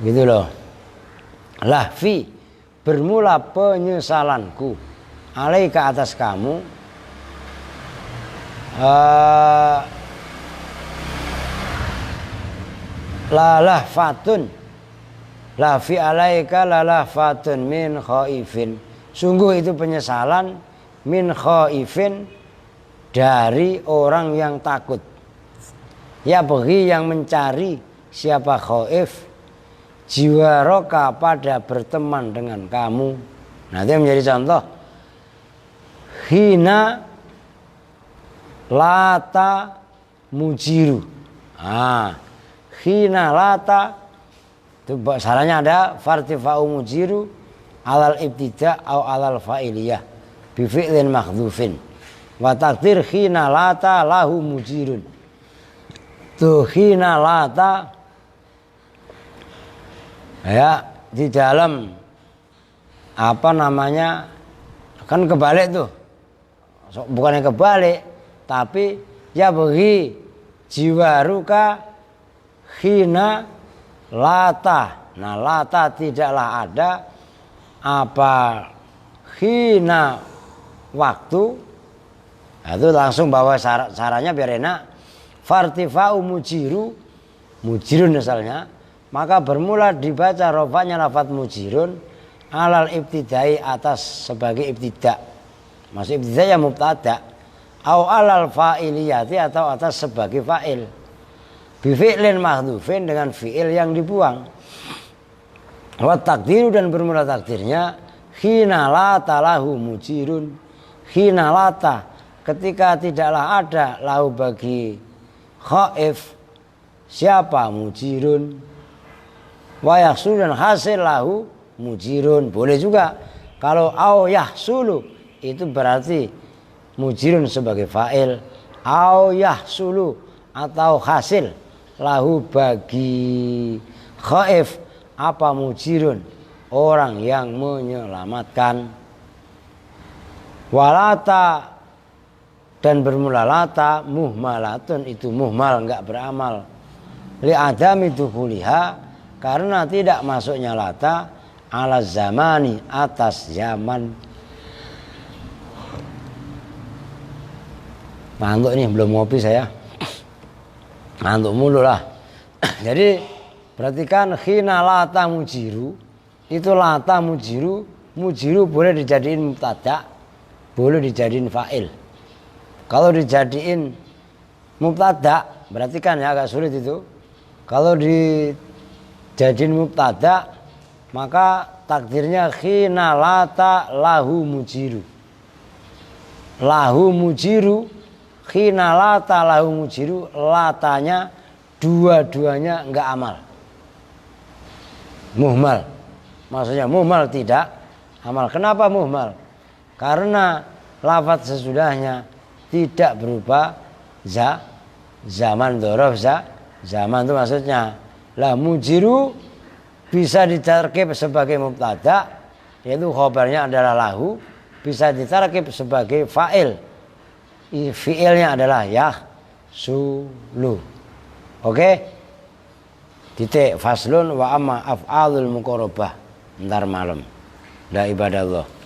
gitu loh. Lahfi bermula penyesalanku alaika atas kamu. Lalahfatun lahfi alaika lalahfatun min khaifin. Sungguh itu penyesalan min khaifin, dari orang yang takut. Ya bagi yang mencari, siapa khaif, jiwa roka pada berteman dengan kamu. Nah, itu menjadi contoh. Hina lata mujiru. Hina lata itu salahnya ada fartifa'u mujiru alal ibtida' au alal fa'iliyah bi fi'lin makhdhufin wa taqdir khina lata lahu mujirun. Tuh khina lata ya, di dalam apa namanya, kan kebalik tuh, bukannya kebalik tapi ya bagi jiwa ruka khina lata. Nah, lata tidaklah ada apa khina waktu. Nah, itu langsung bawa caranya biar enak. Fartifa'u mujiru, mujirun misalnya, maka bermula dibaca rofanya lafaz mujirun alal ibtidai, atas sebagai ibtida. Maksud ibtida ya mubtada, au alal fa'iliyati, atau atas sebagai fa'il. Bi fi'lin mahdhufin, dengan fi'il yang dibuang. Wa takdiru, dan bermula takdirnya khina lata lahu mujirun. Khina lata, ketika tidaklah ada lahu bagi khaif, siapa mujirun. Wa yahsul, dan hasil lahu mujirun. Boleh juga kalau au yahsulu, itu berarti mujirun sebagai fa'il. Au yahsulu, atau hasil lahu bagi khaif apa mujirun, orang yang menyelamatkan. Walata, dan bermula lata muhmalatun, itu muhmal, enggak beramal. Li adami dukhuliha, karena tidak masuknya lata ala zamani, atas zaman. Ngantuk ini, belum ngopi saya. ngantuk mulu lah. Jadi perhatikan khina lata mujiru, itu lata mujiru, mujiru boleh dijadiin mubtada, boleh dijadiin fa'il. Kalau dijadiin mubtada, berarti kan ya agak sulit itu. Kalau dijadiin mubtada, maka takdirnya khina lata lahu mujiru. Lahu mujiru, khina lata lahu mujiru, latanya dua-duanya enggak amal. Muhmal. Maksudnya muhmal tidak amal. Kenapa muhmal? Karena lafadz sesudahnya tidak berupa zaman dzaraf zaman itu maksudnya. Lah mujiru bisa ditarkib sebagai mubtada, yaitu khabarnya adalah lahu, bisa ditarkib sebagai fa'il. Fi'ilnya adalah yahsulu. Oke? Titik faslun wa amma af'alul muqarrabah. Ntar malam. La ibadallah.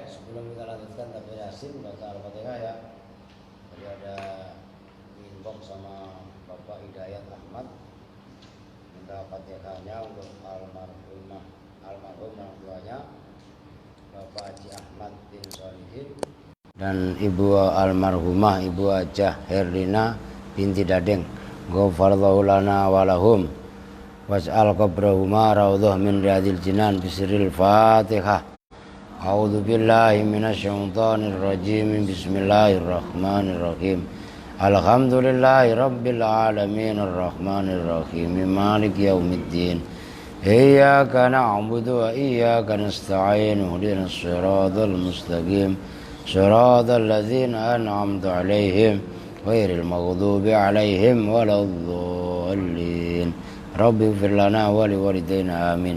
sebelum kita lanjutkan tafsir Yasin baca Al-Fatihah ya. Tadi ada inbox sama Bapak Hidayat Ahmad minta Fatihahnya untuk almarhum orang tuanya Bapak Haji Ahmad bin Solihin dan Ibu almarhumah Ibu Ajah Herlina binti Dadeng. Ghafarallahu lana walahum was'al qabrahuma raudhah min riyadil jinan bisiril Fatihah. A'udzu billahi minasyaitonir rajim. Bismillahirrahmanirrahim. Alhamdulillahi rabbil alamin arrahmanir rahim maliki yaumiddin. Iyyaka na'budu wa iyyaka nasta'in ihdinas siratal mustaqim siratal ladzina an'amta 'alaihim ghairil maghdubi 'alaihim waladdallin. Rabbi ighfir lana wa liwalidayna amin.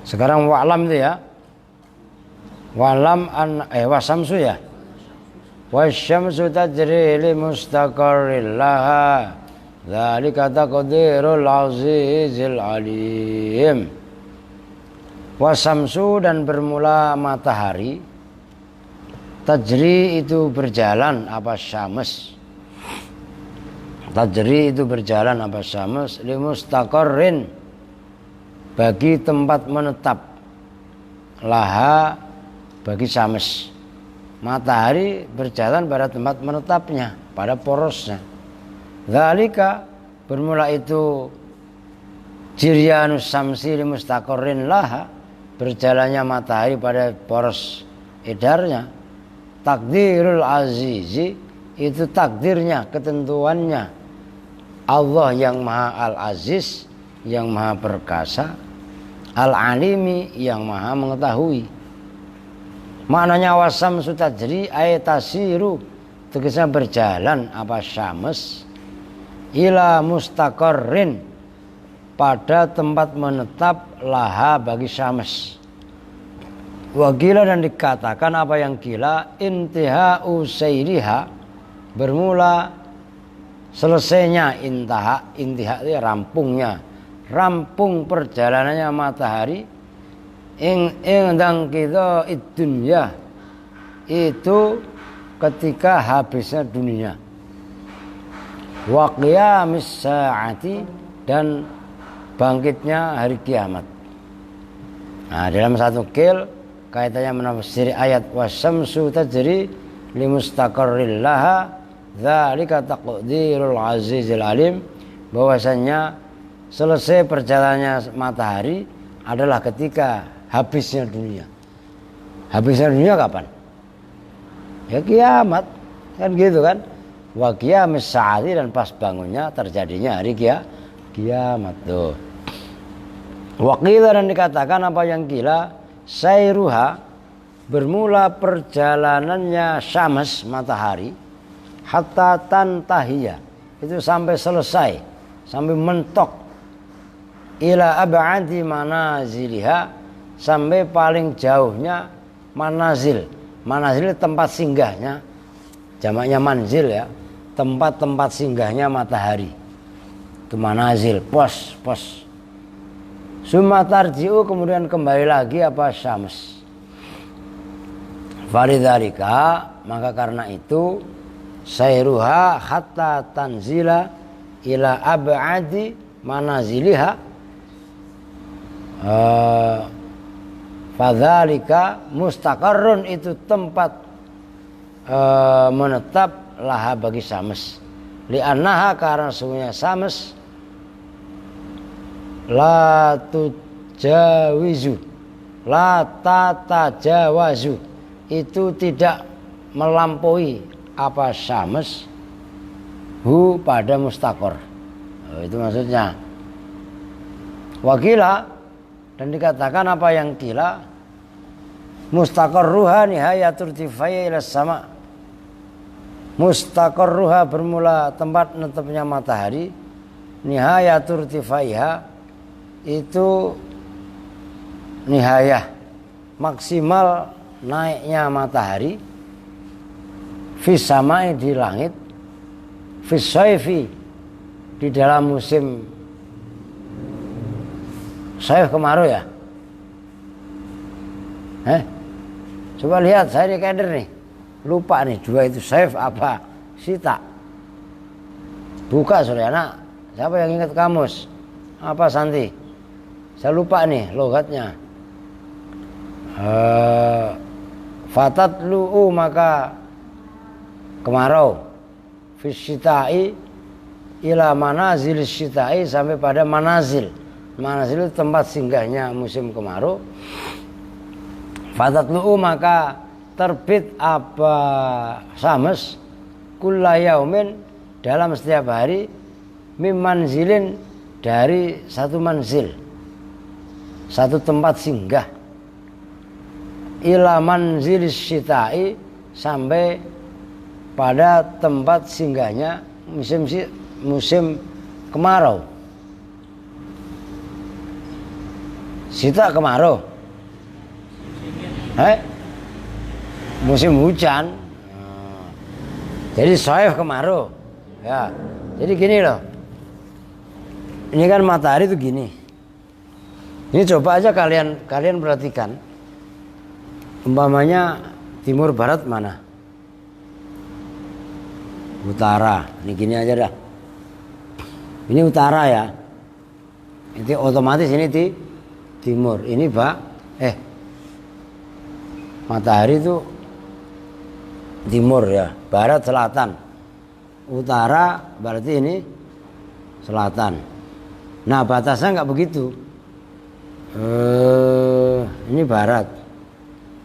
Sekarang wa'lam itu ya. Wa'lam an wasamsu ya. Wasyamsu tajri li mustaqarril laha. Dzalika taqdirul azizil alim. Wasamsu dan bermula matahari. Tajri itu berjalan apa syams. Tajri itu berjalan apa syams li mustaqarrin bagi tempat menetap. Laha bagi syams. Matahari berjalan pada tempat menetapnya, pada porosnya. Dzalika bermula itu jiryanus samsi li mustaqarrin laha, berjalannya matahari pada poros edarnya. Takdirul azizi itu takdirnya, ketentuannya Allah yang maha al-aziz, yang maha perkasa, al-alimi yang maha mengetahui. Maknanya wasamsu tajri ayatasiru, tegasnya berjalan apa syams ila mustaqarrin pada tempat menetap laha bagi syams. Wagila dan dikatakan apa yang gila intiha usairiha bermula selesainya intiha itu rampungnya, rampung perjalanannya matahari ingdang kita dunya itu ketika habisnya dunia. Wa qiyamis saati dan bangkitnya hari kiamat. Nah, dalam satu qil kaitannya menafsir ayat wasyamsu tajri limustaqarril laha dzalika taqdirul azizil alim, bahwasanya selesai perjalanannya matahari adalah ketika habisnya dunia. Habisnya dunia kapan? Ya kiamat, kan gitu kan? Wa qiyamis saati dan pas bangunnya terjadinya hari kiamat tuh. Wa qila dan dikatakan apa yang gila sairuha bermula perjalanannya syams matahari hatta tantahiya itu sampai selesai, sampai mentok ila ab'adi manaziliha sampai paling jauhnya manazil. Manazil tempat singgahnya, jamaknya manzil ya, tempat-tempat singgahnya matahari. Itu manazil, pos. Summa tarji'u kemudian kembali lagi apa syams. Falidzalika maka karena itu sairuha hatta tanzila ila ab'adi manaziliha fadzalika mustaqarrun itu tempat menetap laha bagi syams li'annaha karena sungguhnya syams la tujawizu la tatajawazu itu tidak melampaui apa syams hu pada mustaqor. Itu maksudnya. Wakila dan dikatakan apa yang kila mustaqarruha nihayatul tifai ila sama. Mustaqarruha bermula tempat menetapnya matahari, nihayatul tifaiha itu nihayah maksimal naiknya matahari fis samai di langit, fis saifi di dalam musim saif kemarau ya. Coba lihat, saya ini keder nih. Lupa nih, 2 itu Saif apa? Sita. Buka Suryana. Siapa yang ingat kamus? Apa Santi? Saya lupa nih logatnya. Fatat lu'u maka kemarau. Fisyitai ila manazil syitai, sampai pada manazil. Manazil itu tempat singgahnya musim kemarau. Fatatlu'u maka terbit apa sames kulla yaumin dalam setiap hari mim manzilin dari satu manzil, satu tempat singgah, ila manzil syitai sampai pada tempat singgahnya musim kemarau. Sita kemarau. Musim hujan. Jadi Saif kemarau. Ya. Jadi gini loh. Ini kan matahari itu gini. Ini coba aja kalian perhatikan. Umpamanya timur barat mana? Utara. Ini gini aja dah. Ini utara ya. Itu otomatis ini di timur. Ini matahari itu timur ya, barat selatan. Utara berarti ini selatan. Nah, batasnya nggak begitu. Ini barat.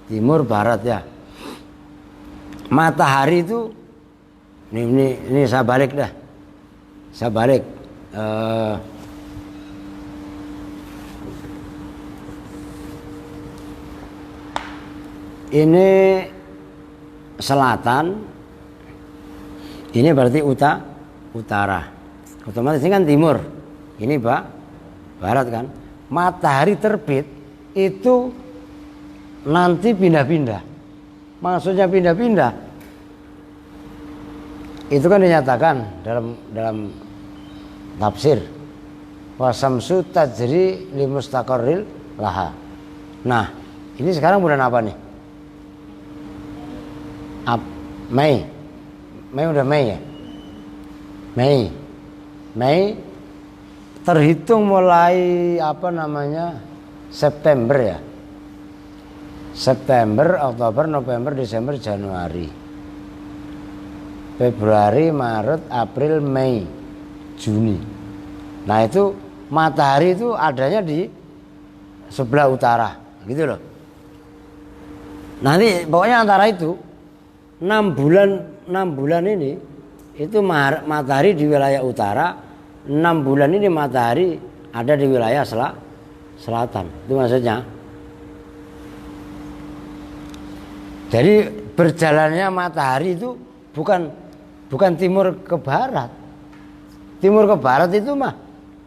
Timur barat ya. Matahari itu ini saya balik dah. Saya balik. Ini selatan, ini berarti utara. Otomatis ini kan timur, ini barat kan. Matahari terbit itu nanti pindah-pindah. Maksudnya pindah-pindah, itu kan dinyatakan dalam tafsir. Wasamsu tajri limustaqarril laha. Nah, ini sekarang bulan apa nih? Mei udah Mei ya. Mei terhitung mulai September ya. September, Oktober, November, Desember, Januari, Februari, Maret, April, Mei, Juni. Nah itu matahari itu adanya di sebelah utara, gitu loh. Nanti pokoknya antara itu 6 bulan ini itu matahari di wilayah utara, 6 bulan ini matahari ada di wilayah selatan. Itu maksudnya. Jadi berjalannya matahari itu bukan timur ke barat. Timur ke barat itu mah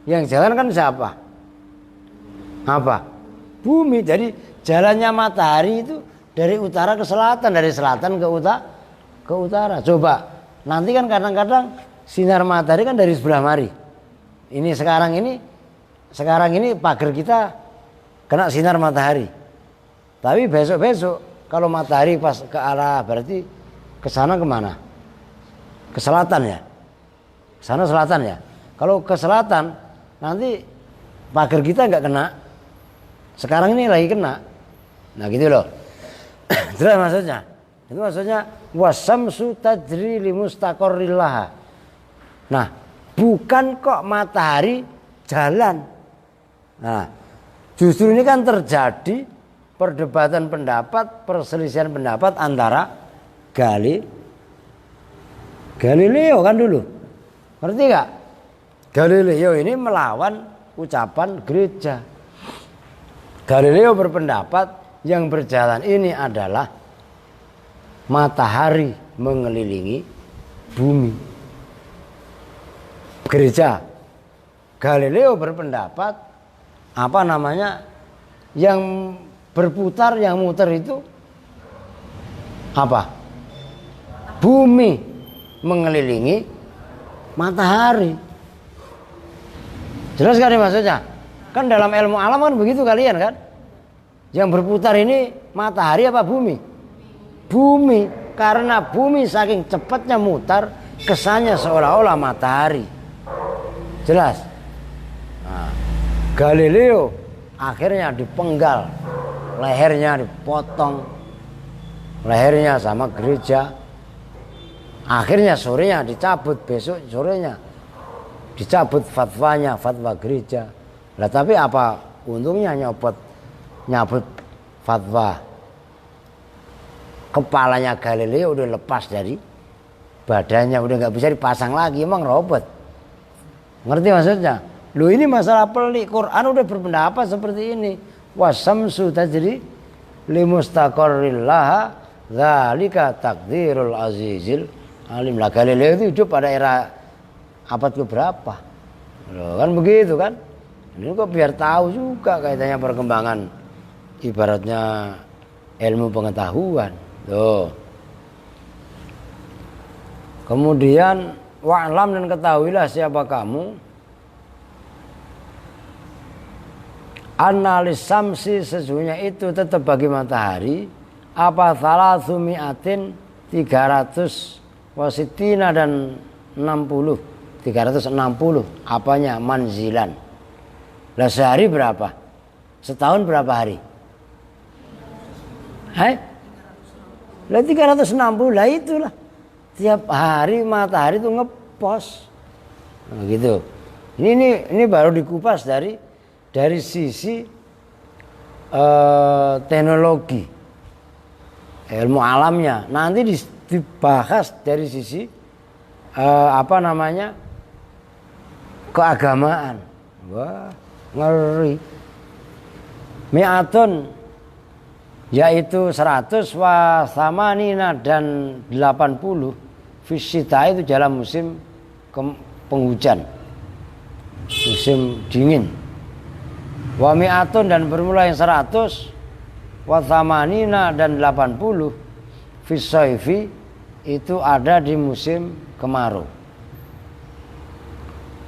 yang jalan kan siapa? Apa? Bumi. Jadi jalannya matahari itu dari utara ke selatan, dari selatan ke utara. Coba nanti kan kadang-kadang sinar matahari kan dari sebelah mari. Ini sekarang ini pagar kita kena sinar matahari. Tapi besok kalau matahari pas ke arah berarti ke sana kemana? Ke selatan ya. Ke sana selatan ya. Kalau ke selatan nanti pagar kita nggak kena. Sekarang ini lagi kena. Nah gitu loh. Jelas maksudnya. Itu maksudnya wasamsu tajri limustaqarril laha. Nah, bukan kok matahari jalan. Nah, justru ini kan terjadi perdebatan pendapat, perselisihan pendapat antara Galileo kan dulu. Ngerti gak? Galileo ini melawan ucapan gereja. Galileo berpendapat yang berjalan ini adalah matahari mengelilingi bumi. Gereja Galileo berpendapat yang berputar, yang muter itu apa? Bumi mengelilingi matahari. Jelas kan maksudnya? Kan dalam ilmu alam kan begitu kalian kan? Yang berputar ini matahari apa bumi? bumi, karena bumi saking cepatnya mutar, kesannya seolah-olah matahari. Jelas? Nah, Galileo akhirnya dipenggal, lehernya dipotong, lehernya sama gereja. Akhirnya sorenya dicabut, besok sorenya dicabut fatwanya, fatwa gereja. Lah tapi apa untungnya nyabut fatwa? Kepalanya Galileo udah lepas dari badannya, udah nggak bisa dipasang lagi, emang robot. Ngerti maksudnya? Lu ini masalah pelik. Quran udah berpendapat seperti ini. Wasamsu tajri limustaqarrillaha dzalika takdirul azizil alim. Lah Galileo itu hidup pada era abad keberapa? Loh, kan begitu kan? Ini kok biar tahu juga kaitannya perkembangan ibaratnya ilmu pengetahuan. Tuh. Kemudian wa'lam dan ketahuilah siapa kamu analis samsi sesungguhnya itu tetap bagi matahari apa salah sumiatin 300 wasitina dan 360 apanya manzilan. Lah sehari berapa? Setahun berapa hari? Lah 360 lah itulah. Tiap hari matahari itu ngepos. Nah, gitu. Ini baru dikupas dari sisi teknologi, ilmu alamnya. Nanti dibahas dari sisi keagamaan. Wah, ngeri. Mi'atun yaitu 100 wa samanina dan 80 fisita itu dalam musim penghujan, musim dingin. Wa mi'atun dan bermula yang 100 wa samanina dan 80 fisaifi itu ada di musim kemarau.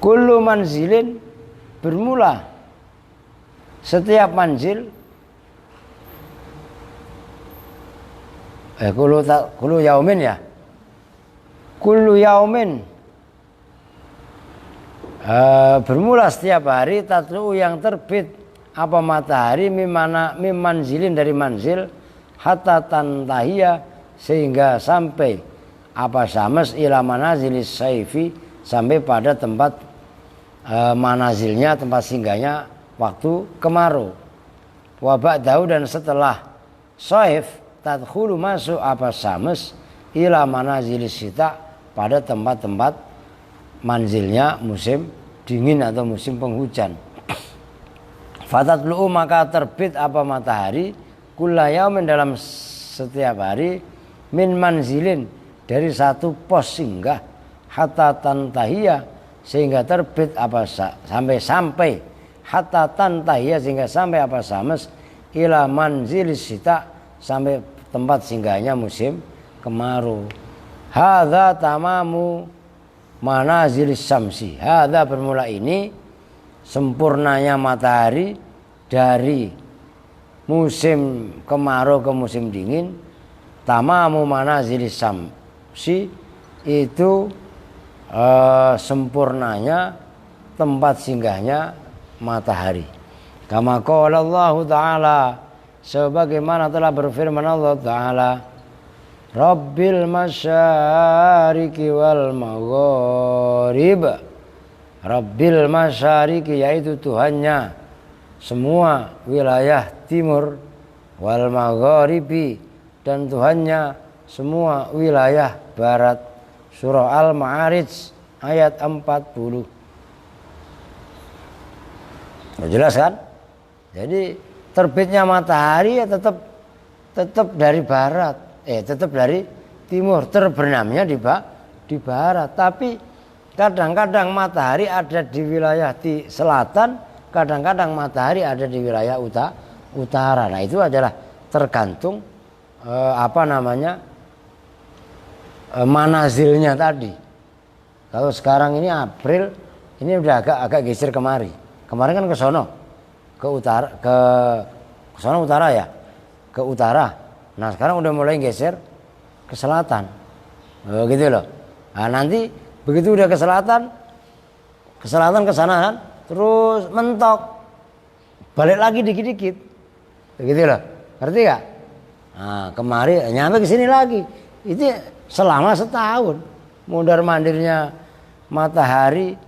Kullu manzilin bermula setiap manzil kullu yaumin ya. Kullu yaumin bermula setiap hari tatlu yang terbit apa matahari mimanzilin dari manzil hatta tantahiya sehingga sampai apa syams ila manazilis saifi sampai pada tempat manazilnya, tempat singgahnya waktu kemarau. Wa ba'dahu dan setelah saif tadkhulu masuk apa syams ila manazilis sita pada tempat-tempat manzilnya musim dingin atau musim penghujan. Fatatlu'u maka terbit apa matahari kulla yaumin dalam setiap hari min manzilin dari satu pos singgah hatta tantahiya sehingga terbit apa sampai hatta tantahiya sehingga sampai apa syams ila manzilis sita sampai tempat singgahnya musim kemarau. Hadza tamamu manazilis syamsi. Hadza bermula ini sempurnanya matahari dari musim kemarau ke musim dingin. Tamamu manazilis syamsi itu sempurnanya tempat singgahnya matahari. Kama qala Allah Ta'ala sebagaimana telah berfirman Allah Ta'ala Rabbil masyariki wal magharib. Rabbil masyariki yaitu Tuhannya semua wilayah timur, wal magharibi dan Tuhannya semua wilayah barat. Surah Al-Ma'arij ayat 40. Jelas kan? Jadi terbitnya matahari ya tetap dari barat, tetap dari timur, terbenamnya di barat. Tapi kadang-kadang matahari ada di wilayah di selatan, kadang-kadang matahari ada di wilayah utara. Nah, itu adalah tergantung manazilnya tadi. Kalau sekarang ini April, ini udah agak geser kemari. Kemarin kan ke sono, ke utara, ke sono utara ya, ke utara. Nah sekarang udah mulai geser ke selatan. Oh, gitu loh. Nah, nanti begitu udah ke selatan ke sana kan, terus mentok, balik lagi dikit-dikit, gitu loh. Ngerti gak? Nah, kemari nyampe ke sini lagi. Itu selama setahun. Mundar mandirnya matahari,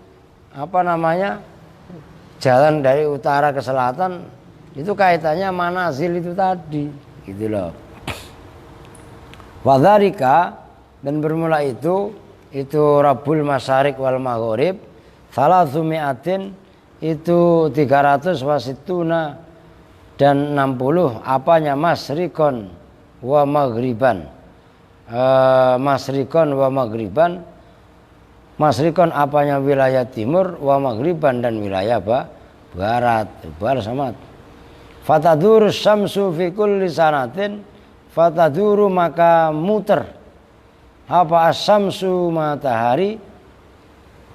jalan dari utara ke selatan, itu kaitannya manazil itu tadi, gitu loh. Wadharika, dan bermula itu Rabbul Masyarik wal Maghrib, Salatsumi'atin, itu 300 wasituna dan 60 apanya masrikon wa maghriban. Masrikon apanya wilayah timur, wa maghriban dan wilayah barat. Barat sama. Fataduru syamsu fi kulli sanatin, fataduru maka muter apa asyamsu matahari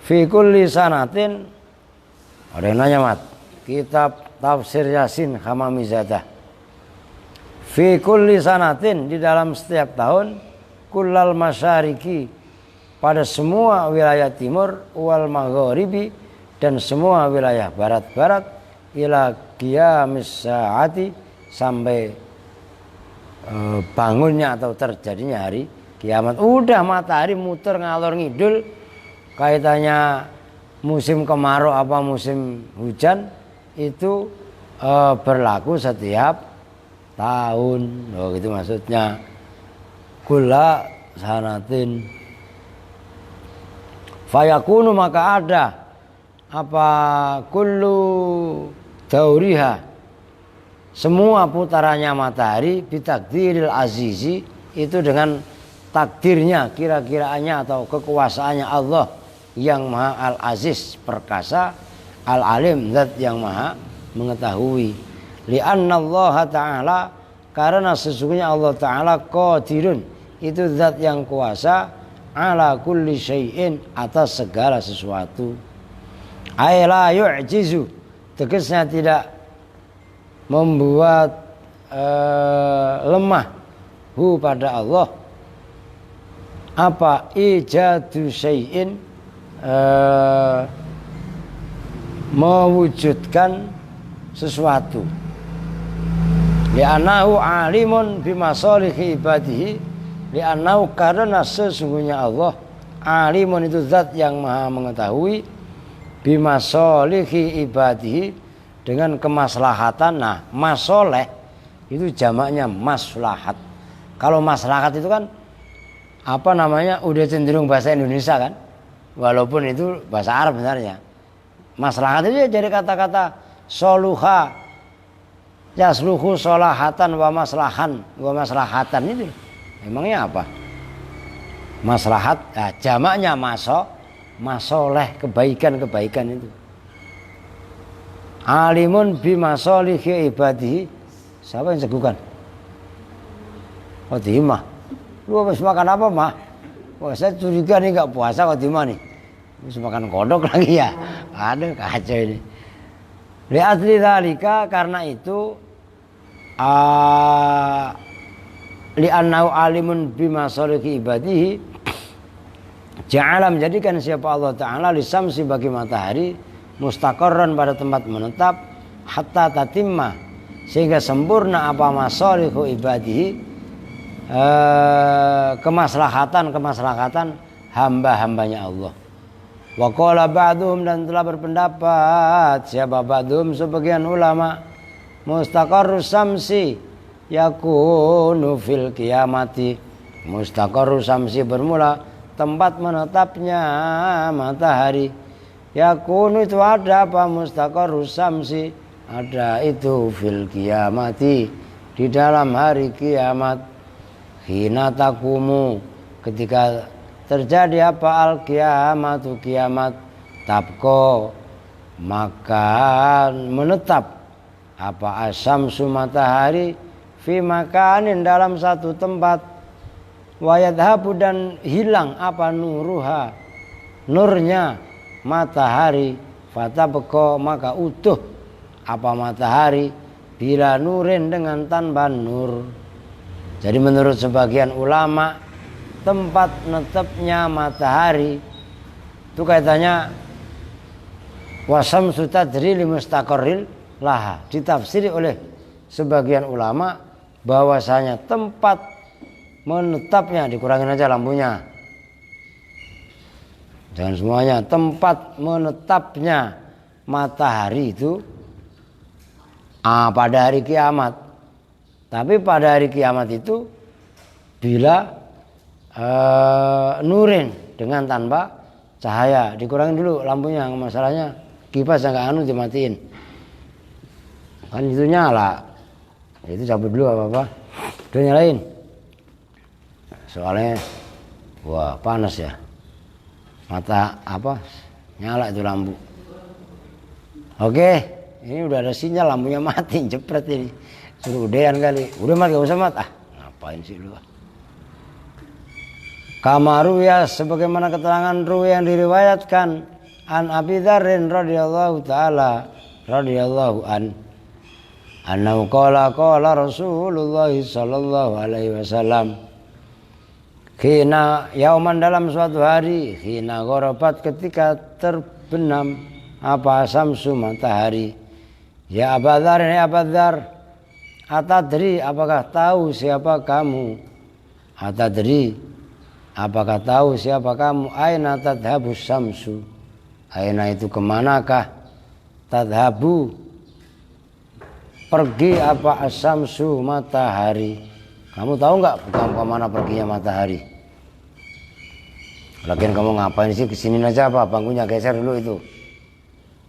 fi kulli sanatin. Ada yang nanya, Mat, kitab tafsir Yasin Hamamizadah, fi kulli sanatin, di dalam setiap tahun, kullal masyariki, pada semua wilayah timur, wal magharibi, dan semua wilayah barat-barat, ila qiyamis saati, sampai bangunnya atau terjadinya hari kiamat. Udah matahari muter ngalor ngidul, kaitannya musim kemarau apa musim hujan itu berlaku setiap tahun. Oh, gitu maksudnya. Kulla sanatin fayakunu, maka ada apa kullu dauriha, semua putarannya matahari, bitakdiril azizi, itu dengan takdirnya, kira-kiraannya atau kekuasaannya Allah yang maha al-aziz, perkasa, al-alim, zat yang maha mengetahui. Li'anna Allah ta'ala, karena sesungguhnya Allah ta'ala qadirun, itu zat yang kuasa, ala kulli syai'in, atas segala sesuatu. Ay la yu'jizu, tegasnya tidak membuat lemah hu pada Allah apa ijadu syai'in, mewujudkan sesuatu. Li'annahu alimun bimasalihi ibadihi, li'annahu, karena sesungguhnya Allah alimun, itu zat yang maha mengetahui, bimasalihi ibadihi, dengan kemaslahatan. Nah, masoleh itu jamaknya maslahat. Kalau maslahat itu kan udah cenderung bahasa Indonesia kan, walaupun itu bahasa Arab sebenarnya. Maslahat itu jadi kata-kata soluha, yasluhu solahatan wa maslahatan itu. Emangnya apa? Maslahat, nah, jamaknya masoleh, kebaikan itu. Alimun bimasolihi ibadihi. Siapa yang segukan? Khotimah. Lu habis makan apa, Mah? Wah, saya curiga nih gak puasa Khotimah nih. Habis makan kodok lagi ya. Aduh, kacau ini. Li'adli dzalika, karena itu li'annahu alimun bimasolihi ibadihi, ja'ala, menjadikan siapa Allah Ta'ala lisamsi, bagi matahari, mustaqarran, pada tempat menetap, hatta tatimma, sehingga sempurna apa masalihu ibadihi, kemaslahatan hamba-hambanya Allah. Wa qala ba'dhum, dan telah berpendapat siapa ba'dhum, sebagian ulama, mustaqarrus samsi yakunu fil qiyamati, mustaqarrus samsi bermula tempat menetapnya matahari, yakunu itu ada apa, mustaqarrus samsi, ada itu fil qiyamati, di dalam hari kiamat. Hina takumu, ketika terjadi apa al kiamatu, kiamat, tabko, maka menetap apa asyamsu, matahari, fi makanin, dalam satu tempat, wayadhabu, dan hilang apa nuruha, nurnya matahari, fatabko, maka utuh apa matahari, bila nurin, dengan tanpa nur. Jadi menurut sebagian ulama tempat netepnya matahari itu kaitannya wasamsu tadri li mustaqarril laha, ditafsiri oleh sebagian ulama bahwasanya tempat menetapnya, dikurangin aja lampunya, jangan semuanya, tempat menetapnya matahari itu pada hari kiamat. Tapi pada hari kiamat itu bila nurin, dengan tanpa cahaya, dikurangin dulu lampunya, masalahnya kipas yang anu dimatiin kan, itu nyala, itu cabut dulu apa udah nyalain, soalnya wah panas ya, mata nyala itu lampu. Oke, ini udah ada sinyal lampunya mati, jepret ini, suruh udahan kali, udah mat gak usah mat, ngapain sih lu. Kamaru ya, sebagaimana keterangan ruwi yang diriwayatkan an Abi Dzarrin radhiyallahu taala radhiyallahu an annahu qala Rasulullah sallallahu alaihi wasallam, khina yauman, dalam suatu hari, khina gharabat, ketika terbenam samsu, matahari, ya Abu Dzar, ya Abu Dzar, atadri, apakah tahu siapa kamu, atadri, apakah tahu siapa kamu, aina tadhabu samsu, aina itu kemanakah, tadhabu pergi apa, asamsu matahari, kamu tahu nggak kemana perginya matahari? Lagian kamu ngapain sih kesini aja, apa bangkunya geser dulu itu,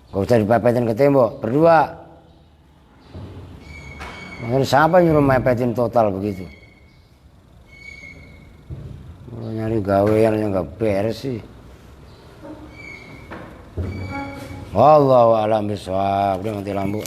gak usah dipepetin ke tembok berdua. Siapa nyuruh mepetin total begitu? Nyari gawean yang gak beres sih. Wallahu a'lam bishawab. Udah mati lampu.